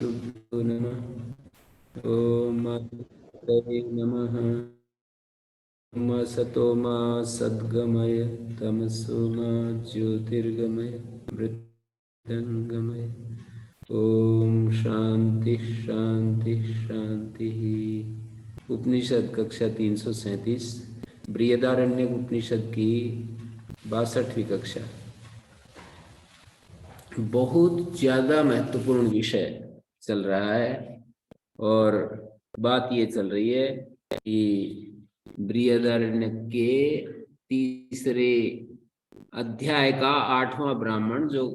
नमः। ओम तये नमः। सतो मा सद्गमय तमसो मा ज्योतिर्गमय मृत्युंगमय। ओम शांति शांति शांति। उपनिषद कक्षा 337 बृहदारण्यक उपनिषद की 62वीं कक्षा। बहुत ज्यादा महत्वपूर्ण विषय चल रहा है और बात ये चल रही है कि बृहदारण्यक के तीसरे अध्याय का 8वां ब्राह्मण, जो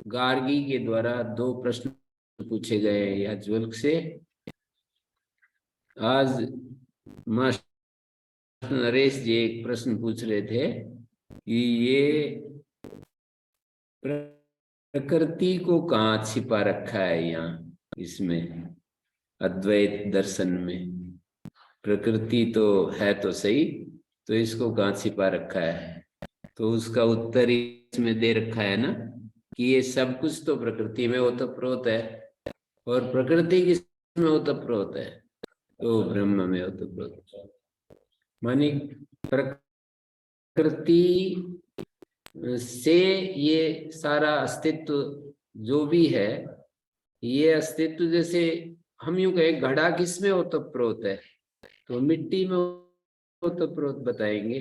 गार्गी के द्वारा 2 प्रश्न पूछे गए याज्ञवल्क्य से। आज मास्टर नरेश जी एक प्रश्न पूछ रहे थे कि ये प्रकृति को कहाँ छिपा रखा है यहाँ इसमें अद्वैत दर्शन में। प्रकृति तो है तो सही, तो इसको कहाँ छिपा रखा है। तो उसका उत्तर इसमें दे रखा है ना कि ये सब कुछ तो प्रकृति में ओतप्रोत है, और प्रकृति किसमें ओतप्रोत है, तो ब्रह्म में ओतप्रोत। मानी प्रकृति से ये सारा अस्तित्व जो भी है, ये अस्तित्व जैसे हम यूं कहें घड़ा किसमें ओतप्रोत है, तो मिट्टी में ओतप्रोत बताएंगे।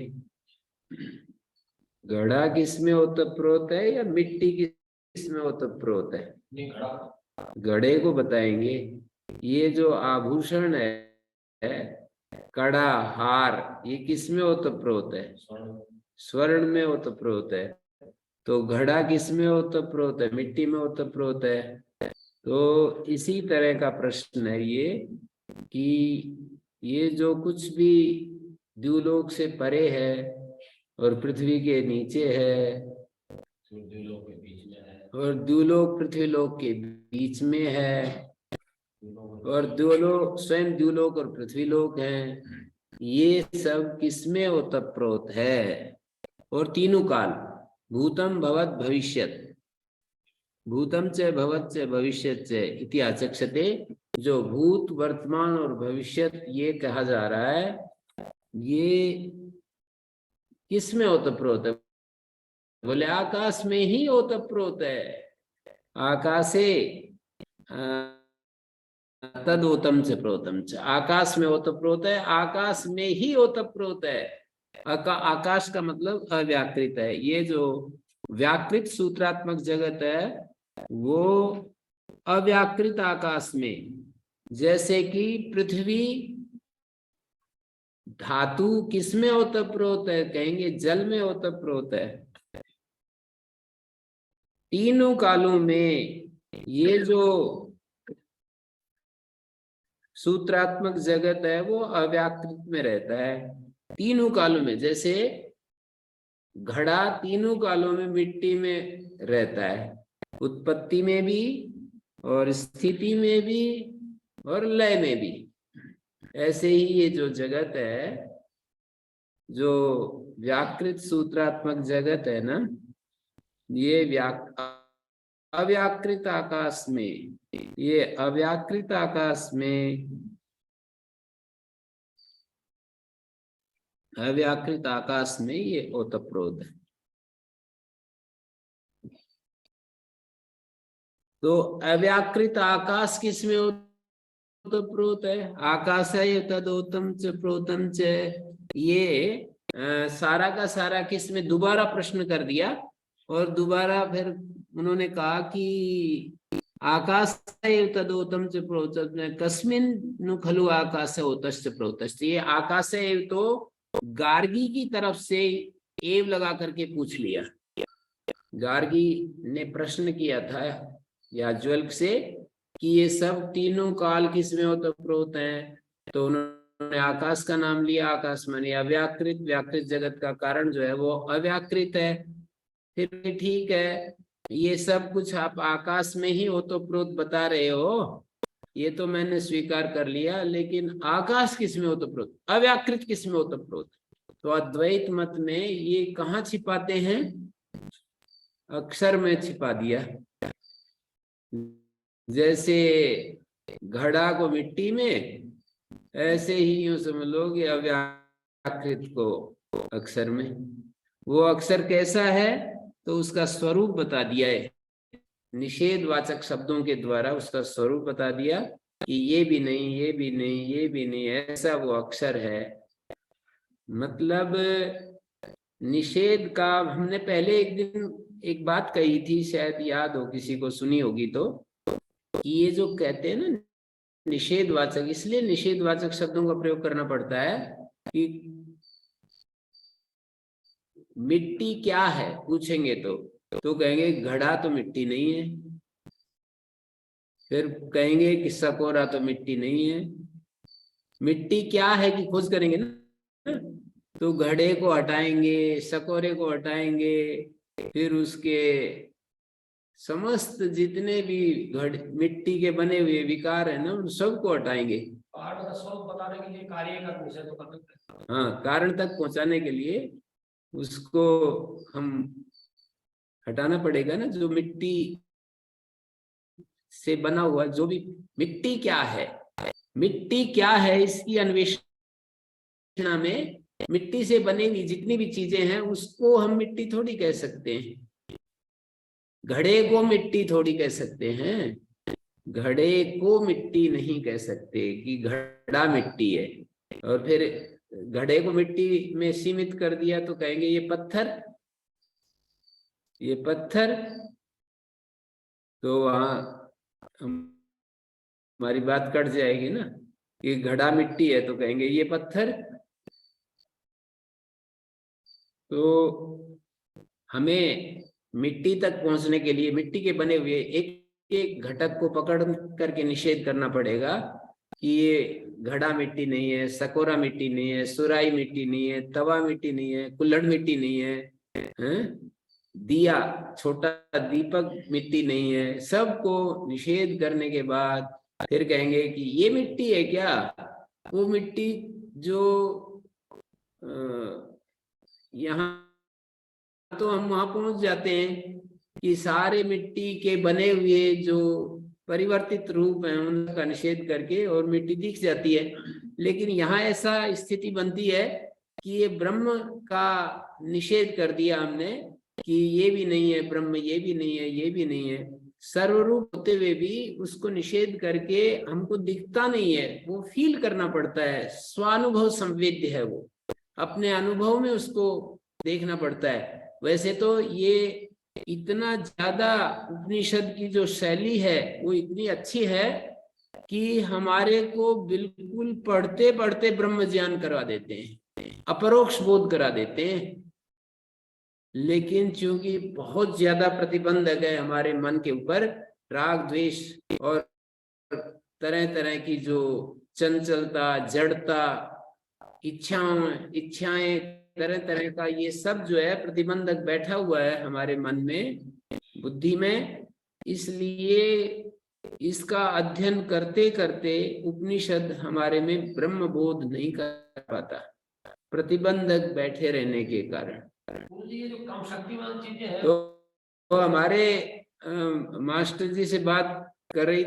घड़ा किसमें ओतप्रोत है या मिट्टी किसमें ओतप्रोत है, घड़े को बताएंगे। ये जो आभूषण है कड़ा हार, ये किसमें ओतप्रोत है, स्वर्ण में ओतप्रोत है। तो घड़ा किसमें ओतप्रोत है, मिट्टी में ओतप्रोत है। तो इसी तरह का प्रश्न है ये कि ये जो कुछ भी द्युलोक से परे है और पृथ्वी के नीचे है और द्युलोक पृथ्वीलोक के बीच में है और द्युलोक स्वयं द्युलोक और पृथ्वीलोक है, ये सब किसमें ओतप्रोत है। और तीनों काल, भूतम भवत भविष्यत, भूतम च भवत च भविष्यत च इति आचक्षते। जो भूत वर्तमान और भविष्यत ये कहा जा रहा है, ये किसमें ओतप्रोत है, बोले आकाश में ही ओतप्रोत है। आकाशे तदोतम च प्रोतम च, आकाश में ओतप्रोत है, आकाश में ही ओतप्रोत है। आकाश का मतलब अव्याकृत है। ये जो व्याकृत सूत्रात्मक जगत है वो अव्याकृत आकाश में, जैसे कि पृथ्वी धातु किसमें ओतप्रोत है, कहेंगे जल में ओतप्रोत है। तीनों कालों में ये जो सूत्रात्मक जगत है वो अव्याकृत में रहता है तीनों कालों में। जैसे घड़ा तीनों कालों में मिट्टी में रहता है, उत्पत्ति में भी और स्थिति में भी और लय में भी। ऐसे ही ये जो जगत है, जो व्याकृत सूत्रात्मक जगत है ना, ये अव्याकृत आकाश में, ये अव्याकृत आकाश में, अव्याकृत आकाश में ये ओतप्रोत है। तो अव्याकृत आकाश किसमें ओतप्रोत है, आकाश है तदोतम च प्रोतम च। ये सारा का सारा किसमें, दोबारा प्रश्न कर दिया और दोबारा फिर उन्होंने कहा कि आकाश तदोतम च प्रोतम कस्मिन नु खलु आकाश ओतश्च प्रोतश्च। ये आकाश तो गार्गी की तरफ से एव लगा करके पूछ लिया। गार्गी ने प्रश्न किया था याज्ञवल्क्य से कि ये सब तीनों काल किसमें ओतप्रोत हैं, तो उन्होंने आकाश का नाम लिया। आकाश माने अव्याकृत, व्याकृत जगत का कारण जो है वो अव्याकृत है। फिर ठीक है, ये सब कुछ आप आकाश में ही ओतप्रोत बता रहे हो, ये तो मैंने स्वीकार कर लिया, लेकिन आकाश किसमें ओतप्रोत, अव्याकृत किसमें ओतप्रोत। तो अद्वैत मत में ये कहाँ छिपाते हैं, अक्षर में छिपा दिया। जैसे घड़ा को मिट्टी में, ऐसे ही यूं समझ लो कि अव्याकृत को अक्षर में। वो अक्षर कैसा है तो उसका स्वरूप बता दिया है, निषेधवाचक शब्दों के द्वारा उसका स्वरूप बता दिया कि ये भी नहीं, ये भी नहीं, ये भी नहीं, ऐसा वो अक्षर है। मतलब निषेध का हमने पहले एक दिन एक बात कही थी, शायद याद हो किसी को, सुनी होगी तो, कि ये जो कहते हैं ना निषेधवाचक, इसलिए निषेधवाचक शब्दों का प्रयोग करना पड़ता है कि मिट्टी क्या है पूछेंगे तो कहेंगे घड़ा तो मिट्टी नहीं है, फिर कहेंगे कि सकोरा तो मिट्टी नहीं है। मिट्टी क्या है की खोज करेंगे ना, तो घड़े को हटाएंगे, सकोरे को हटाएंगे, फिर उसके समस्त जितने भी घड़ मिट्टी के बने हुए विकार है ना, उन सबको हटाएंगे। कारण का स्वरूप बताने के लिए कार्य का निषेध तो कर सकते हैं। हाँ, कारण तक पहुंचाने के लिए उसको हम हटाना पड़ेगा ना, जो मिट्टी से बना हुआ जो भी। मिट्टी क्या है, मिट्टी क्या है इसकी अन्वेषणा में मिट्टी से बनेगी जितनी भी चीजें हैं उसको हम मिट्टी थोड़ी कह सकते हैं, घड़े को मिट्टी थोड़ी कह सकते हैं, घड़े को मिट्टी नहीं कह सकते कि घड़ा मिट्टी है। और फिर घड़े को मिट्टी में सीमित कर दिया तो कहेंगे ये पत्थर, ये पत्थर। तो वहां हमारी बात कट जाएगी ना, कि घड़ा मिट्टी है तो कहेंगे ये पत्थर। तो हमें मिट्टी तक पहुंचने के लिए मिट्टी के बने हुए एक एक घटक को पकड़ करके निषेध करना पड़ेगा कि ये घड़ा मिट्टी नहीं है, सकोरा मिट्टी नहीं है, सुराई मिट्टी नहीं है, तवा मिट्टी नहीं है, कुल्हड़ मिट्टी नहीं है, हैं? दिया छोटा दीपक मिट्टी नहीं है। सबको निषेध करने के बाद फिर कहेंगे कि ये मिट्टी है क्या, वो मिट्टी जो यहाँ तो हम वहां पहुंच जाते हैं कि सारे मिट्टी के बने हुए जो परिवर्तित रूप हैं उनका निषेध करके और मिट्टी दिख जाती है। लेकिन यहाँ ऐसा स्थिति बनती है कि ये ब्रह्म का निषेध कर दिया हमने कि ये भी नहीं है ब्रह्म, ये भी नहीं है, ये भी नहीं है। सर्वरूप होते हुए भी उसको निषेध करके हमको दिखता नहीं है, वो फील करना पड़ता है, स्वानुभव संवेद्य है, वो अपने अनुभव में उसको देखना पड़ता है। वैसे तो ये इतना ज्यादा उपनिषद की जो शैली है वो इतनी अच्छी है कि हमारे को बिल्कुल पढ़ते पढ़ते ब्रह्म ज्ञान करवा देते हैं, अपरोक्ष बोध करा देते हैं। लेकिन चूंकि बहुत ज्यादा प्रतिबंधक है हमारे मन के ऊपर, राग द्वेष और तरह तरह की जो चंचलता, जड़ता, इच्छाएं तरह तरह का, ये सब जो है प्रतिबंधक बैठा हुआ है हमारे मन में, बुद्धि में। इसलिए इसका अध्ययन करते करते उपनिषद हमारे में ब्रह्म बोध नहीं कर पाता, प्रतिबंधक बैठे रहने के कारण। ये जो कम शक्तिमान चीजें हैं तो हमारे मास्टर जी से बात कर रहे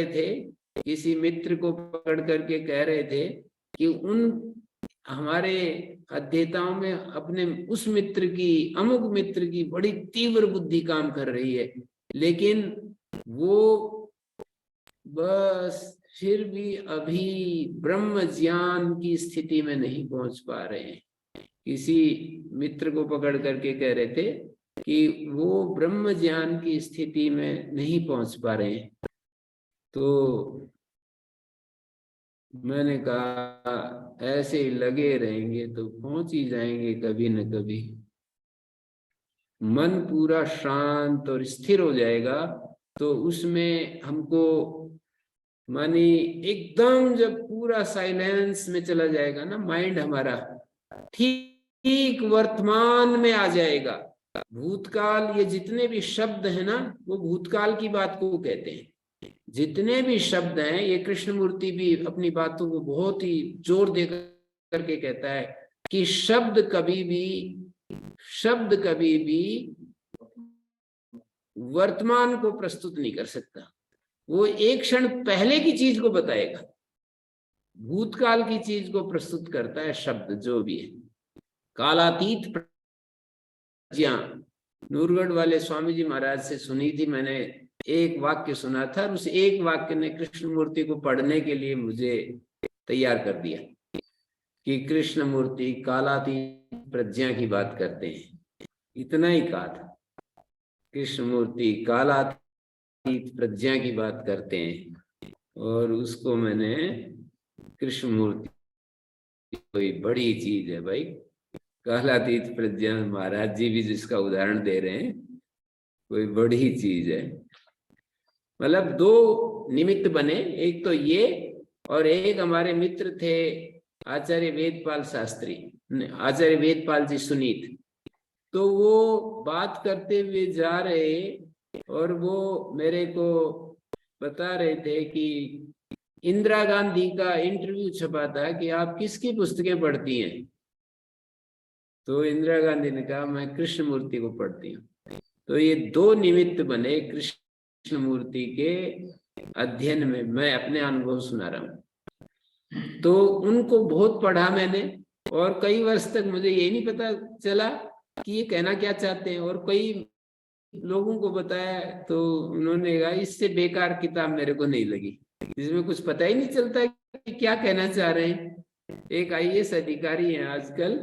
थे, किसी मित्र को पकड़ करके कह रहे थे कि उन हमारे अध्येताओं में अपने उस मित्र की, अमुक मित्र की बड़ी तीव्र बुद्धि काम कर रही है, लेकिन वो बस फिर भी अभी ब्रह्म ज्ञान की स्थिति में नहीं पहुंच पा रहे हैं। किसी मित्र को पकड़ करके कह रहे थे कि वो ब्रह्म ज्ञान की स्थिति में नहीं पहुंच पा रहे हैं। तो मैंने कहा ऐसे ही लगे रहेंगे तो पहुंच ही जाएंगे कभी न कभी। मन पूरा शांत और स्थिर हो जाएगा तो उसमें हमको, मानी एकदम जब पूरा साइलेंस में चला जाएगा ना माइंड हमारा, ठीक वर्तमान में आ जाएगा। भूतकाल, ये जितने भी शब्द है ना वो भूतकाल की बात को कहते हैं। जितने भी शब्द हैं, ये कृष्णमूर्ति भी अपनी बातों को बहुत ही जोर दे करके कहता है कि शब्द कभी भी वर्तमान को प्रस्तुत नहीं कर सकता। वो एक क्षण पहले की चीज को बताएगा, भूतकाल की चीज को प्रस्तुत करता है शब्द जो भी है। कालातीत प्रज्ञा नूरगढ़ वाले स्वामी जी महाराज से सुनी थी मैंने, एक वाक्य सुना था, और उस एक वाक्य ने कृष्णमूर्ति को पढ़ने के लिए मुझे तैयार कर दिया कि कृष्णमूर्ति कालातीत प्रज्ञा की बात करते हैं। इतना ही कहा था, कृष्णमूर्ति कालातीत प्रज्ञा की बात करते हैं, और उसको मैंने कृष्णमूर्ति कोई बड़ी चीज है भाई, कालातीत प्रज्ञा महाराज जी भी जिसका उदाहरण दे रहे हैं, कोई बड़ी चीज है। मतलब दो निमित्त बने, एक तो ये, और एक हमारे मित्र थे आचार्य वेदपाल शास्त्री, आचार्य वेदपाल जी सुनीत, तो वो बात करते हुए जा रहे और वो मेरे को बता रहे थे कि इंदिरा गांधी का इंटरव्यू छपा था कि आप किसकी पुस्तकें पढ़ती हैं, तो इंदिरा गांधी ने कहा मैं कृष्णमूर्ति को पढ़ती हूँ। तो ये दो निमित्त बने कृष्णमूर्ति के अध्ययन में, मैं अपने अनुभव सुना रहा हूँ। तो उनको बहुत पढ़ा मैंने, और कई वर्ष तक मुझे ये नहीं पता चला कि ये कहना क्या चाहते हैं, और कई लोगों को बताया तो उन्होंने कहा इससे बेकार किताब मेरे को नहीं लगी, जिसमें कुछ पता ही नहीं चलता कि क्या कहना चाह रहे हैं। एक IAS अधिकारी हैं आजकल,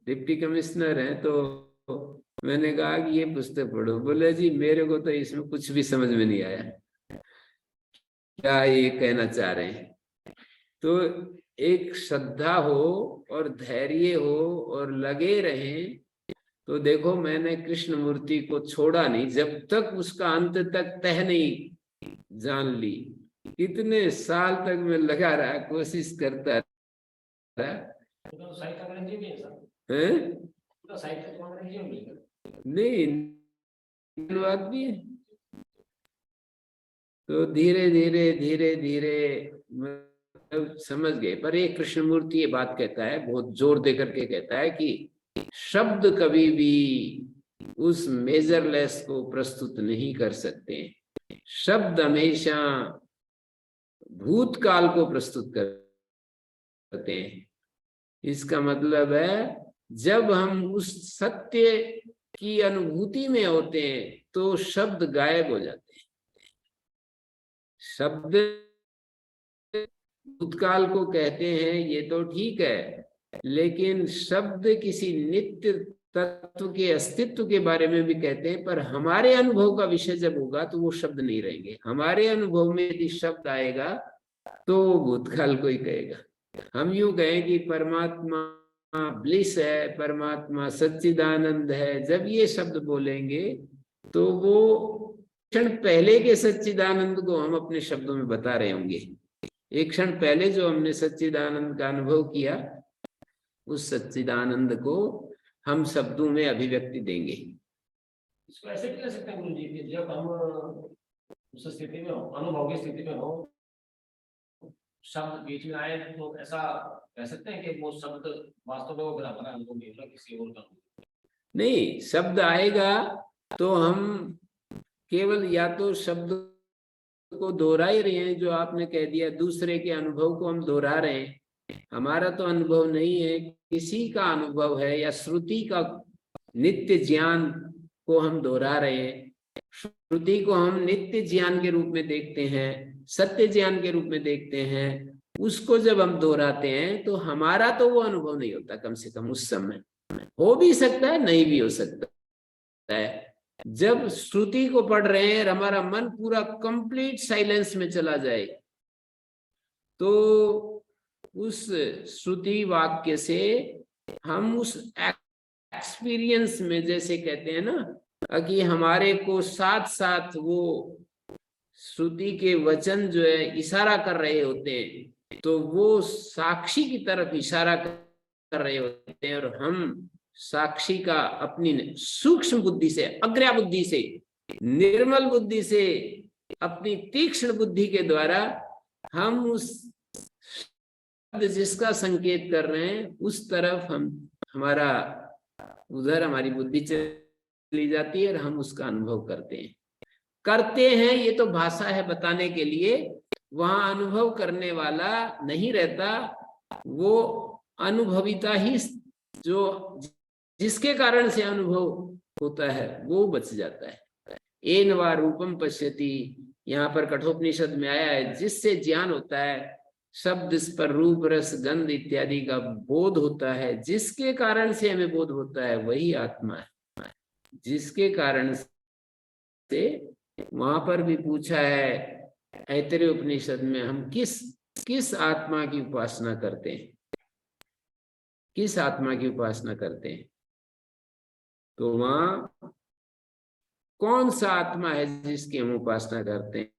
डिप्टी कमिश्नर हैं, तो मैंने कहा कि ये पुस्तक पढ़ो, बोले जी मेरे को तो इसमें कुछ भी समझ में नहीं आया क्या ये कहना चाह रहे हैं। तो एक श्रद्धा हो और धैर्य हो और लगे रहें, तो देखो मैंने कृष्णमूर्ति को छोड़ा नहीं जब तक उसका अंत तक तह नहीं जान ली। कितने साल तक मैं लगा रहा, कोशिश करता रहा। तो साहित्य अंग्रेजी में है सर, हैं? तो साहित्य तो अंग्रेजी में है। नहीं, अनुवाद भी है। तो धीरे धीरे धीरे धीरे मतलब समझ गए। पर ये कृष्णमूर्ति ये बात कहता है, बहुत जोर दे करके कहता है कि शब्द कभी भी उस मेजरलेस को प्रस्तुत नहीं कर सकते। शब्द हमेशा भूतकाल को प्रस्तुत करते हैं। इसका मतलब है जब हम उस सत्य की अनुभूति में होते हैं तो शब्द गायब हो जाते हैं। शब्द भूतकाल को कहते हैं ये तो ठीक है, लेकिन शब्द किसी नित्य तत्व के अस्तित्व के बारे में भी कहते हैं, पर हमारे अनुभव का विषय जब होगा तो वो शब्द नहीं रहेंगे। हमारे अनुभव में यदि शब्द आएगा तो भूतकाल को ही कहेगा। हम यूं कहें कि परमात्मा ब्लिस है, परमात्मा सच्चिदानंद है, जब ये शब्द बोलेंगे तो वो क्षण पहले के सच्चिदानंद को हम अपने शब्दों में बता रहे होंगे। एक क्षण पहले जो हमने सच्चिदानंद का अनुभव किया, उस सच्चिदानंद को हम शब्दों में अभिव्यक्ति देंगे। इसको ऐसे भी कह सकते हैं गुरु जी कि जब हम उस स्थिति में हो, अनुभव की स्थिति में हो, शब्द बीच में आए तो ऐसा कह सकते हैं कि वो शब्द वास्तव में वो बराबर अनुभव नहीं होगा किसी और का। नहीं, शब्द आएगा तो हम केवल या तो शब्द को दोहरा ही रहे हैं, जो आपने कह दिया, दूसरे के अनुभव को हम दोहरा रहे हैं। हमारा तो अनुभव नहीं है, किसी का अनुभव है, या श्रुति का नित्य ज्ञान को हम दोहरा रहे हैं। श्रुति को हम नित्य ज्ञान के रूप में देखते हैं, सत्य ज्ञान के रूप में देखते हैं। उसको जब हम दोहराते हैं तो हमारा तो वो अनुभव नहीं होता, कम से कम उस समय। हो भी सकता है, नहीं भी हो सकता है। जब श्रुति को पढ़ रहे हैं और हमारा मन पूरा कंप्लीट साइलेंस में चला जाए, तो उस श्रुति वाक्य से हम उस एक्सपीरियंस में, जैसे कहते हैं ना कि हमारे को साथ साथ वो श्रुति के वचन जो है इशारा कर रहे होते हैं, तो वो साक्षी की तरफ इशारा कर रहे होते हैं, और हम साक्षी का अपनी सूक्ष्म बुद्धि से, अग्र्या बुद्धि से, निर्मल बुद्धि से, अपनी तीक्ष्ण बुद्धि के द्वारा हम उस जिसका संकेत कर रहे हैं उस तरफ हम हमारा उधर हमारी बुद्धि चली जाती है और हम उसका अनुभव करते हैं। करते हैं ये तो भाषा है बताने के लिए, वहां अनुभव करने वाला नहीं रहता, वो अनुभविता ही जो जिसके कारण से अनुभव होता है वो बच जाता है। एन वा रूपम पश्यति, यहाँ पर कठोपनिषद में आया है, जिससे ज्ञान होता है, शब्द स्पर रूप रस गंध इत्यादि का बोध होता है, जिसके कारण से हमें बोध होता है वही आत्मा है। जिसके कारण से वहां पर भी पूछा है ऐतरेय उपनिषद में, हम किस आत्मा की उपासना करते हैं, किस आत्मा की उपासना करते हैं? तो वहां कौन सा आत्मा है जिसकी हम उपासना करते हैं?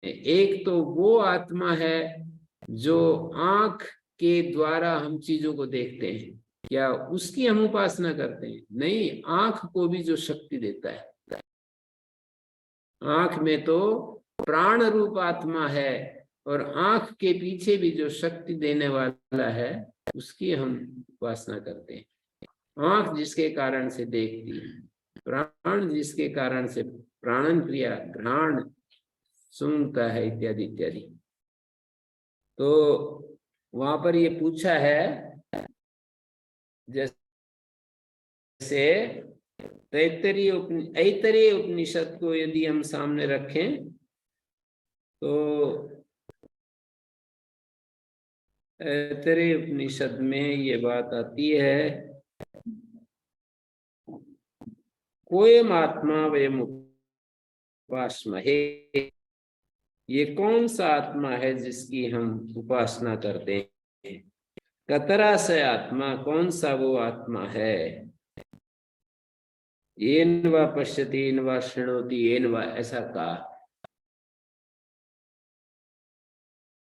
एक तो वो आत्मा है जो आंख के द्वारा हम चीजों को देखते हैं, क्या उसकी हम उपासना करते हैं? नहीं, आंख को भी जो शक्ति देता है, आंख में तो प्राण रूप आत्मा है, और आंख के पीछे भी जो शक्ति देने वाला है उसकी हम उपासना करते हैं। आंख जिसके कारण से देखती है, प्राण जिसके कारण से प्राणन क्रिया घ्राण सूंघता है, इत्यादि इत्यादि। तो वहां पर ये पूछा है, जैसे ऐतरेय उपनिषद को यदि हम सामने रखें तो ऐतरेय उपनिषद में ये बात आती है, कोयम आत्मा वयम उपासमहे, ये कौन सा आत्मा है जिसकी हम उपासना करते हैं? कतरा से आत्मा, कौन सा वो आत्मा है? येन वा पश्यति येन वा शृणोति येन वा, ऐसा कहा,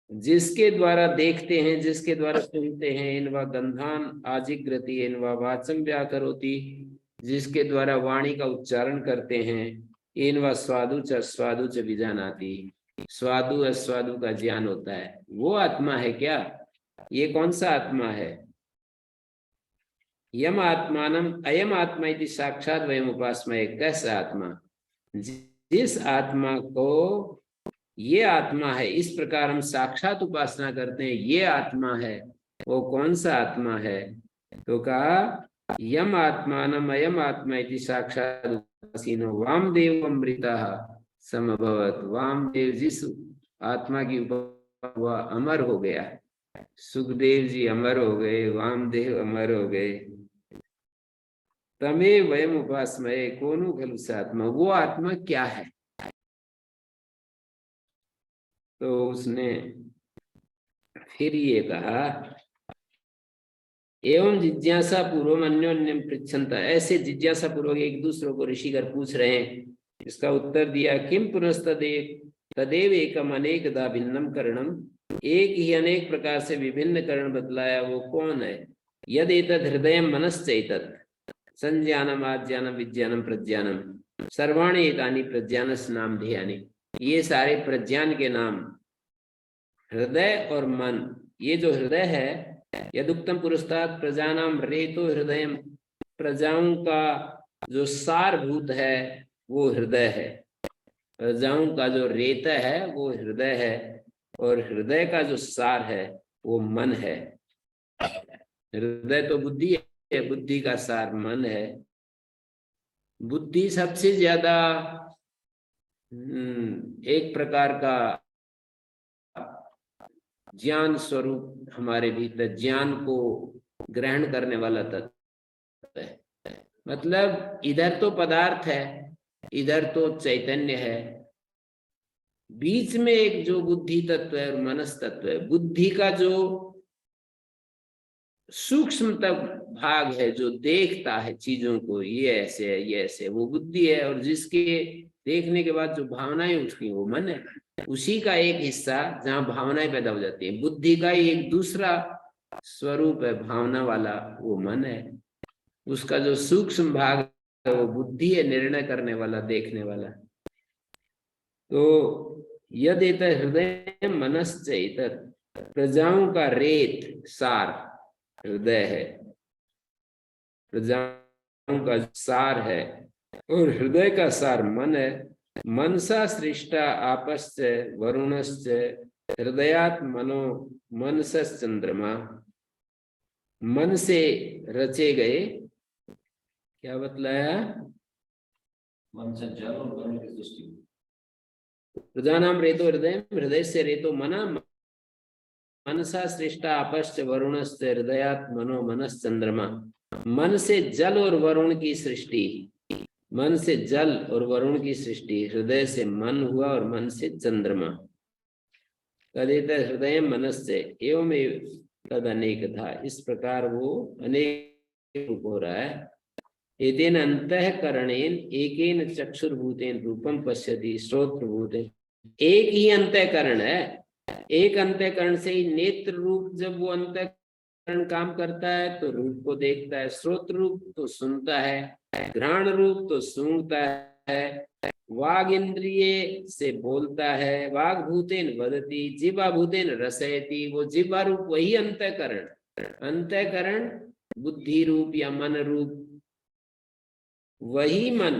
जिसके द्वारा देखते हैं, जिसके द्वारा सुनते हैं, येन वा गंधान आजिग्रति येन वा वाचम व्याकरोति, जिसके द्वारा वाणी का उच्चारण करते हैं, येन वा स्वादु च विजानाति, स्वादु अस्वादु का ज्ञान होता है, वो आत्मा है क्या? ये कौन सा आत्मा है? यम आत्मानम अयम आत्मा इति साक्षात वयम उपासमहे, कैसा आत्मा? जिस आत्मा को ये आत्मा है इस प्रकार हम साक्षात उपासना करते हैं, ये आत्मा है, वो कौन सा आत्मा है? तो कहा यम आत्मानम अयम आत्मा इति साक्षात उपासीनो वामदेव अमृतः समभवत, वामदेव जिस आत्मा की वह अमर हो गया, सुखदेव जी अमर हो गए, वामदेव अमर हो गए, तमे वयम उपासमहे कोनु खलु स आत्मा, वो आत्मा क्या है? तो उसने फिर ये कहा, एवं जिज्ञासा पूर्वम अन्योन्यम पृच्छन्ता, ऐसे जिज्ञासा पूर्वक एक दूसरे को ऋषिगर पूछ रहे हैं। इसका उत्तर दिया, किम तदेव एकम अनेकदा भिन्नम करणम, एक ही अनेक प्रकार से विभिन्न करण बतलाया, वो कौन है? यद एतद हृदय मनश्चैतत् संज्ञानम आज्ञानम विज्ञानम प्रज्ञानम सर्वाणि एतानि प्रज्ञानस् नाम ध्येयानि, ये सारे प्रज्ञान के नाम हृदय और मन। ये जो हृदय है, यदुक्तम पुरस्तात् प्रजानाम रेतो हृदय, प्रजाओं का जो सारभूत है वो हृदय है, प्रजाओं का जो रेत है वो हृदय है, और हृदय का जो सार है वो मन है। हृदय तो बुद्धि है, बुद्धि का सार मन है। बुद्धि सबसे ज्यादा एक प्रकार का ज्ञान स्वरूप हमारे भीतर, ज्ञान को ग्रहण करने वाला तत्व है। मतलब इधर तो पदार्थ है, इधर तो चैतन्य है, बीच में एक जो बुद्धि तत्व है और मनस तत्व है। बुद्धि का जो सूक्ष्म भाग है जो देखता है चीजों को, ये ऐसे है ये ऐसे है, वो बुद्धि है, और जिसके देखने के बाद जो भावनाएं उठती हैं वो मन है। उसी का एक हिस्सा जहाँ भावनाएं पैदा हो जाती हैं, बुद्धि का एक दूसरा स्वरूप है भावना वाला, वो मन है। उसका जो सूक्ष्म भाग है वो बुद्धि है, निर्णय करने वाला, देखने वाला। तो यद हृदय मनश्चैतत्, प्रजाओं का रेत सार हृदय है, प्रजाओं का सार है, और हृदय का सार मन है। मनसा सृष्टा आपश्च वरुणश्च हृदयात् मनो मनसश्चंद्रमा। मन से रचे गए, क्या बतलाया? मन से जल और वरुण की सृष्टि। प्रजानाम रेतो हृदय, हृदय से रेतो मना, मनसा सृष्टा आपश्च वरुणश्च हृदयात् मनो मनश्चंद्रमा। मन से जल और वरुण की सृष्टि, मन से जल और वरुण की सृष्टि, हृदय से मन हुआ और मन से चंद्रमा। तदेत हृदय मनस्य एवं तद अनेक था, इस प्रकार वो अनेक रूप हो रहा है। एतेन अंतःकरणेन एकेन चक्षुर्भूतेन रूपम पश्यति श्रोत्रभूतेन। एक ही अंतःकरण है, एक अंतःकरण से ही नेत्र रूप, जब वो अंतःकरण काम करता है तो रूप को देखता है, श्रोत्र रूप तो सुनता है, घ्राण रूप तो सूंघता है, वाग इंद्रिय से बोलता है, वाग भूतेन वदति, जिह्वा भूतेन रसयति, वो जिह्वा रूप वही अंतःकरण। अंतःकरण बुद्धि रूप या मन रूप, वही मन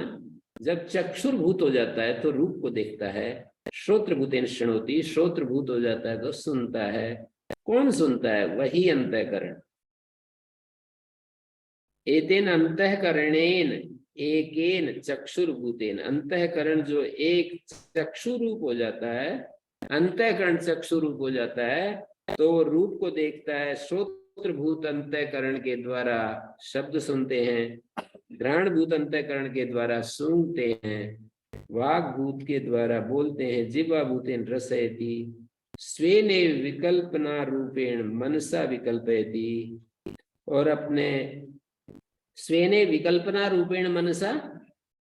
जब चक्षुर्भूत हो जाता है तो रूप को देखता है, श्रोत्र भूतेन शृणोति, श्रोत्र भूत हो जाता है तो सुनता है। कौन सुनता है? वही अंतःकरण। एतेन अंतःकरणेन एकेन चक्षुर्भूतेन, अंतःकरण जो एक चक्षु रूप हो जाता है, अंतःकरण चक्षु रूप हो जाता है तो रूप को देखता है, श्रोत्र भूत अंतःकरण के द्वारा शब्द सुनते हैं, घ्राण भूत अंतःकरण के द्वारा सूंघते हैं, वाग भूत के द्वारा बोलते हैं, जिह्वा भूतेन रसयति, स्वेने विकल्पना रूपेण मनसा विकल्पयति, और अपने स्वेने विकल्पना रूपेण मनसा,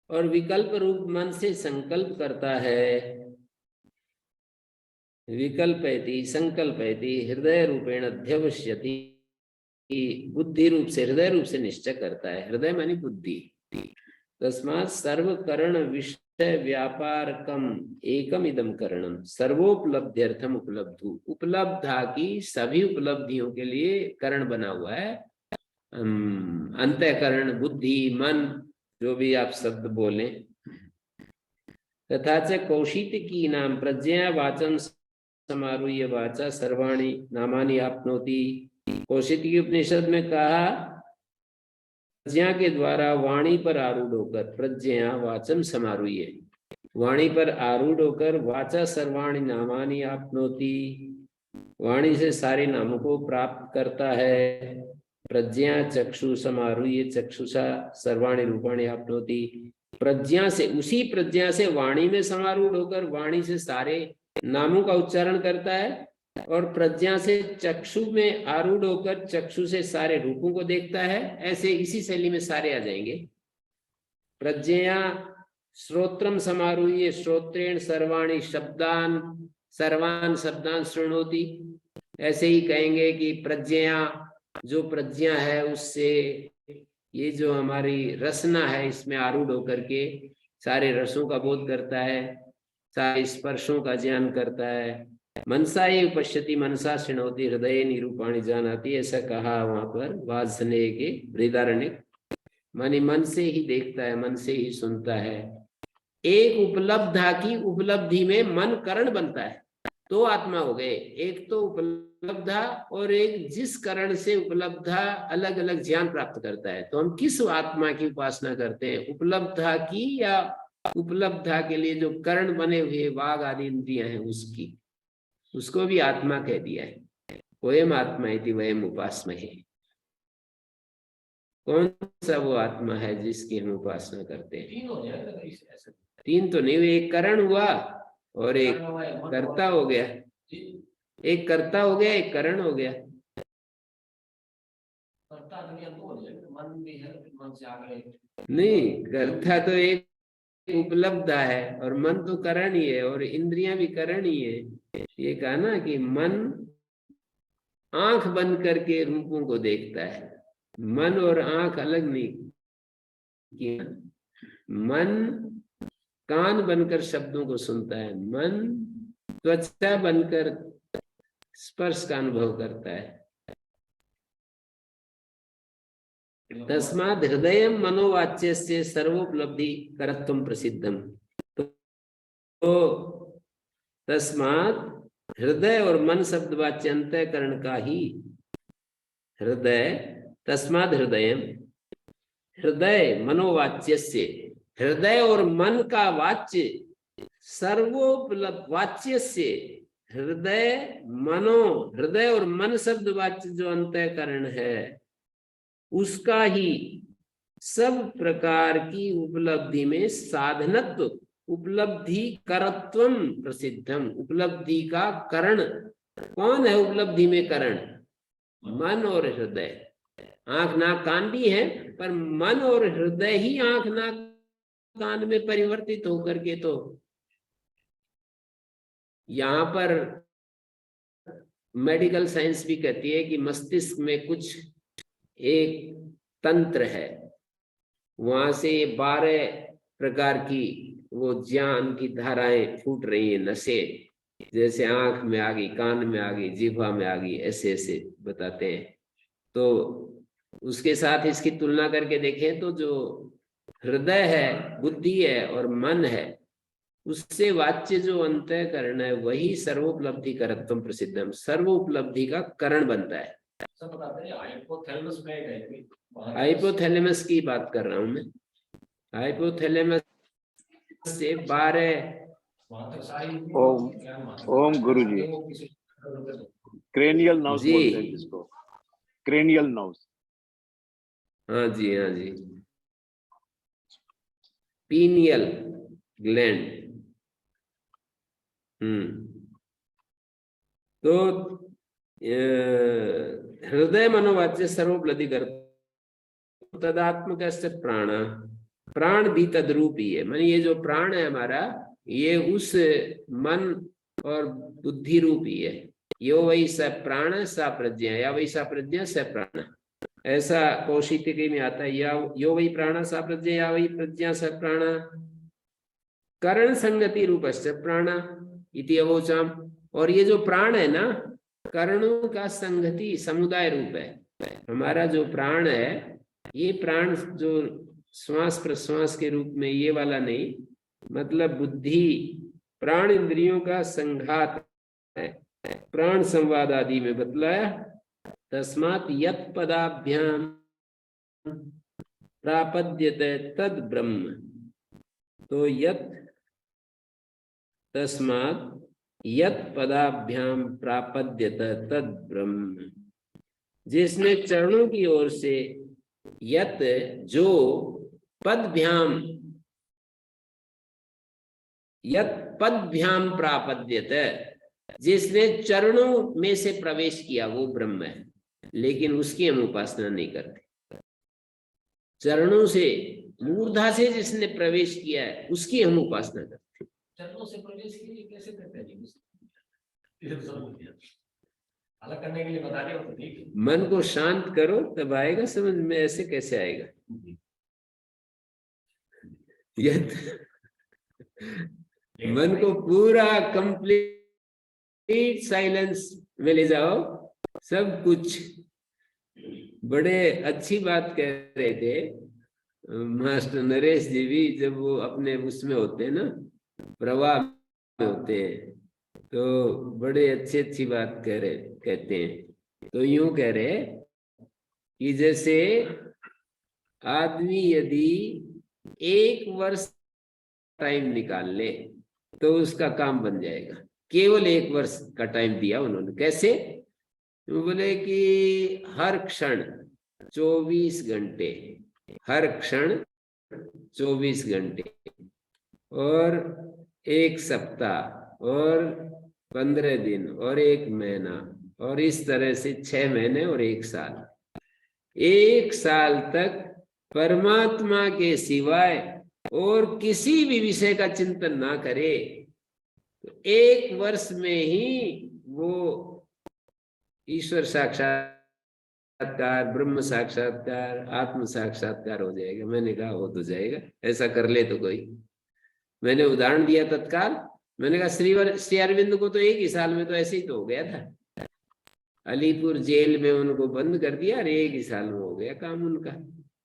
और विकल्प रूप मन से संकल्प करता है, विकल्पयति संकल्पयति, हृदय रूपेण अध्यवश्यति, बुद्धि रूप से, हृदय रूप से निश्चय करता है। हृदय मानी बुद्धि। तस्मात् सर्वकरण विषय व्यापारकम एकम इदम करणम सर्वोपलब्ध्यर्थम उपलब्धु। उपलब्धा की सभी उपलब्धियों के लिए करण बना हुआ है। अंतःकरण, बुद्धि, मन, जो भी आप शब्द बोले। तथा च कौशिकी नाम प्रज्ञा वाचम समारूह्य वाचा सर्वाणि नामानि आपनोति। कौशिकी उपनिषद में कहा, प्रज्ञा के द्वारा वाणी पर आरूढ़ होकर, प्रज्ञा वाचम समारूह्य, वाणी पर आरूढ़ होकर वाचा सर्वाणि नामानि आपनोति, वाणी से सारे नामों को प्राप्त करता है। प्रज्ञा चक्षु समारूह्य चक्षुषा सर्वाणि रूपाणि आपनोति। प्रज्ञा से, उसी प्रज्ञा से वाणी में समारूढ़ होकर वाणी से सारे नामों का उच्चारण करता है, और प्रज्ञा से चक्षु में आरूढ़ होकर चक्षु से सारे रूपों को देखता है। ऐसे इसी शैली में सारे आ जाएंगे। प्रज्ञा श्रोत्रम समारूह्य श्रोत्रेण सर्वाणि शब्दान सर्वान शब्दान शृणोति। ऐसे ही कहेंगे कि प्रज्ञा, जो प्रज्ञा है उससे ये जो हमारी रसना है इसमें आरूढ़ होकर के सारे रसों का बोध करता है, सारे स्पर्शों का ज्ञान करता है। मनसा एव पश्यति मनसा शृणोति हृदय निरूपाणी जानाति, ऐसा कहा वहां पर वाजसनेय के बृहदारण्यक। मानी मन से ही देखता है, मन से ही सुनता है। एक उपलब्धा की उपलब्धि में मन करण बनता है, तो आत्मा हो गए। एक तो उपलब्धा और एक जिस करण से उपलब्धा अलग अलग ज्ञान प्राप्त करता है। तो हम किस आत्मा की उपासना करते हैं, उपलब्धा की या उपलब्धा के लिए जो करण बने हुए वाग आदि इंद्रियां हैं उसकी, उसको भी आत्मा कह दिया है। वयम आत्मा इति वयम उपासमहे। कौन सा वो आत्मा है जिसकी हम उपासना करते हैं? तीन हो जाएगा ऐसे। तीन तो नहीं, एक करण हुआ और एक कर्ता हो गया, एक कर्ता हो गया, एक करण हो गया। कर्ता दुनिया दो हो जाएगा, मन भी है, मन से आगे नहीं, कर्ता तो एक उपलब्धा है और मन तो करण ही है, और इंद्रियां भी करण ही है। ये कहा ना कि मन आंख बंद करके रूपों को देखता है, मन और आंख अलग नहीं किया। मन कान बनकर शब्दों को सुनता है, मन त्वचा बनकर स्पर्श का अनुभव करता है। तस्माद् हृदय मनोवाच्य से सर्वोपलब्धि करत्वम प्रसिद्धम। तो तस्मात् हृदय और मन शब्द वाच्य अंतःकरण का ही हृदय, तस्मात् हृदय, हृदय मनोवाच्य से, हृदय और मन का वाच्य सर्वोपलब्ध वाच्य से, हृदय और मन शब्द वाच्य जो अंतःकरण है उसका ही सब प्रकार की उपलब्धि में साधनत्व, उपलब्धि करत्वम प्रसिद्धम, उपलब्धि का करण कौन है? उपलब्धि में करण मन और हृदय। आंख नाक कान भी है, पर मन और हृदय ही आंख नाक कान में परिवर्तित होकर के, तो यहाँ पर मेडिकल साइंस भी कहती है कि मस्तिष्क में कुछ एक तंत्र है, वहां से 12 प्रकार की वो ज्ञान की धाराएं फूट रही है, नशे, जैसे आंख में आ गई, कान में आ गई, जिह्वा में आ गई, ऐसे ऐसे बताते हैं। तो उसके साथ इसकी तुलना करके देखें तो जो हृदय है, बुद्धि है और मन है, उससे वाच्य जो अंतःकरण है वही सर्वोपलब्धि करत्वम प्रसिद्धम, सर्व उपलब्धि का करण बनता है। सब बताते हैं हाइपोथैलेमस में गए, हाइपोथैलेमस की बात कर रहा हूं मैं। हाइपोथैलेमस से 12 ओम गुरु जी, क्रेनियल नर्व्स बोलते हैं जिसको, क्रेनियल नर्व्स। हाँ जी, हाँ जी, पीनियल ग्लैंड। तो हृदय मनोवाच्य सर्वोपलब्धि कर तदात्मक प्राण, प्राण भी तद्रूप ही है। मानी ये जो प्राण है हमारा, ये उस मन और बुद्धि रूप ही है। यो वही स प्राण सा प्रज्ञा, या वही सा प्रज्ञा स प्राण, ऐसा कौशितिकी में आता है। या यो वही प्राण सा प्रज्ञा, या वही प्रज्ञा स प्राण, करण संगति रूपस्य प्राण इति अवोचाम। और ये जो प्राण है ना, करणों का संगति समुदाय रूप है। हमारा जो प्राण है, ये प्राण जो श्वास प्रश्वास के रूप में ये वाला नहीं, मतलब बुद्धि प्राण इंद्रियों का संघात है। प्राण संवाद आदि में बतलाया, तस्मात् यत् पदाभ्याम प्रापद्यते तद ब्रह्म। तो यत्, तस्मात् यत् पदाभ्याम प्रापद्यते तद ब्रह्म, जिसने चरणों की ओर से यत जो पदभ्याम, यत पदभ्याम प्रापद्यते, जिसने चरणों में से प्रवेश किया वो ब्रह्म है। लेकिन उसकी हम उपासना नहीं करते। चरणों से, मूर्धा से जिसने प्रवेश किया है उसकी हम उपासना करते। चरणों से प्रवेश के लिए कैसे करते हैं? अलग करने के लिए बता दिया तो ठीक है। मन को शांत करो तब आएगा समझ में, ऐसे कैसे आएगा? मन को पूरा कंप्लीट साइलेंस में ले जाओ, सब कुछ। बड़े अच्छी बात कह रहे थे मास्टर नरेश जी भी, जब वो अपने उसमें होते हैं ना, प्रवाह में होते हैं, तो बड़े अच्छी बात कहते हैं। तो यूं कह रहे कि जैसे आदमी यदि 1 वर्ष टाइम निकाल ले तो उसका काम बन जाएगा। केवल 1 वर्ष का टाइम दिया उन्होंने। कैसे? तो बोले कि हर क्षण 24 घंटे, हर क्षण 24 घंटे, और 1 सप्ताह, और 15 दिन, और 1 महीना, और इस तरह से 6 महीने और 1 साल। 1 साल तक परमात्मा के सिवाय और किसी भी विषय का चिंतन ना करे, तो 1 वर्ष में ही वो ईश्वर साक्षात्कार, ब्रह्म साक्षात्कार, आत्म साक्षात्कार हो जाएगा। मैंने कहा हो तो जाएगा, ऐसा कर ले तो कोई। मैंने उदाहरण दिया तत्काल, मैंने कहा श्री अरविंद को तो 1 ही साल में तो ऐसे ही तो हो गया था। अलीपुर जेल में उनको बंद कर दिया और 1 ही साल में हो गया काम उनका,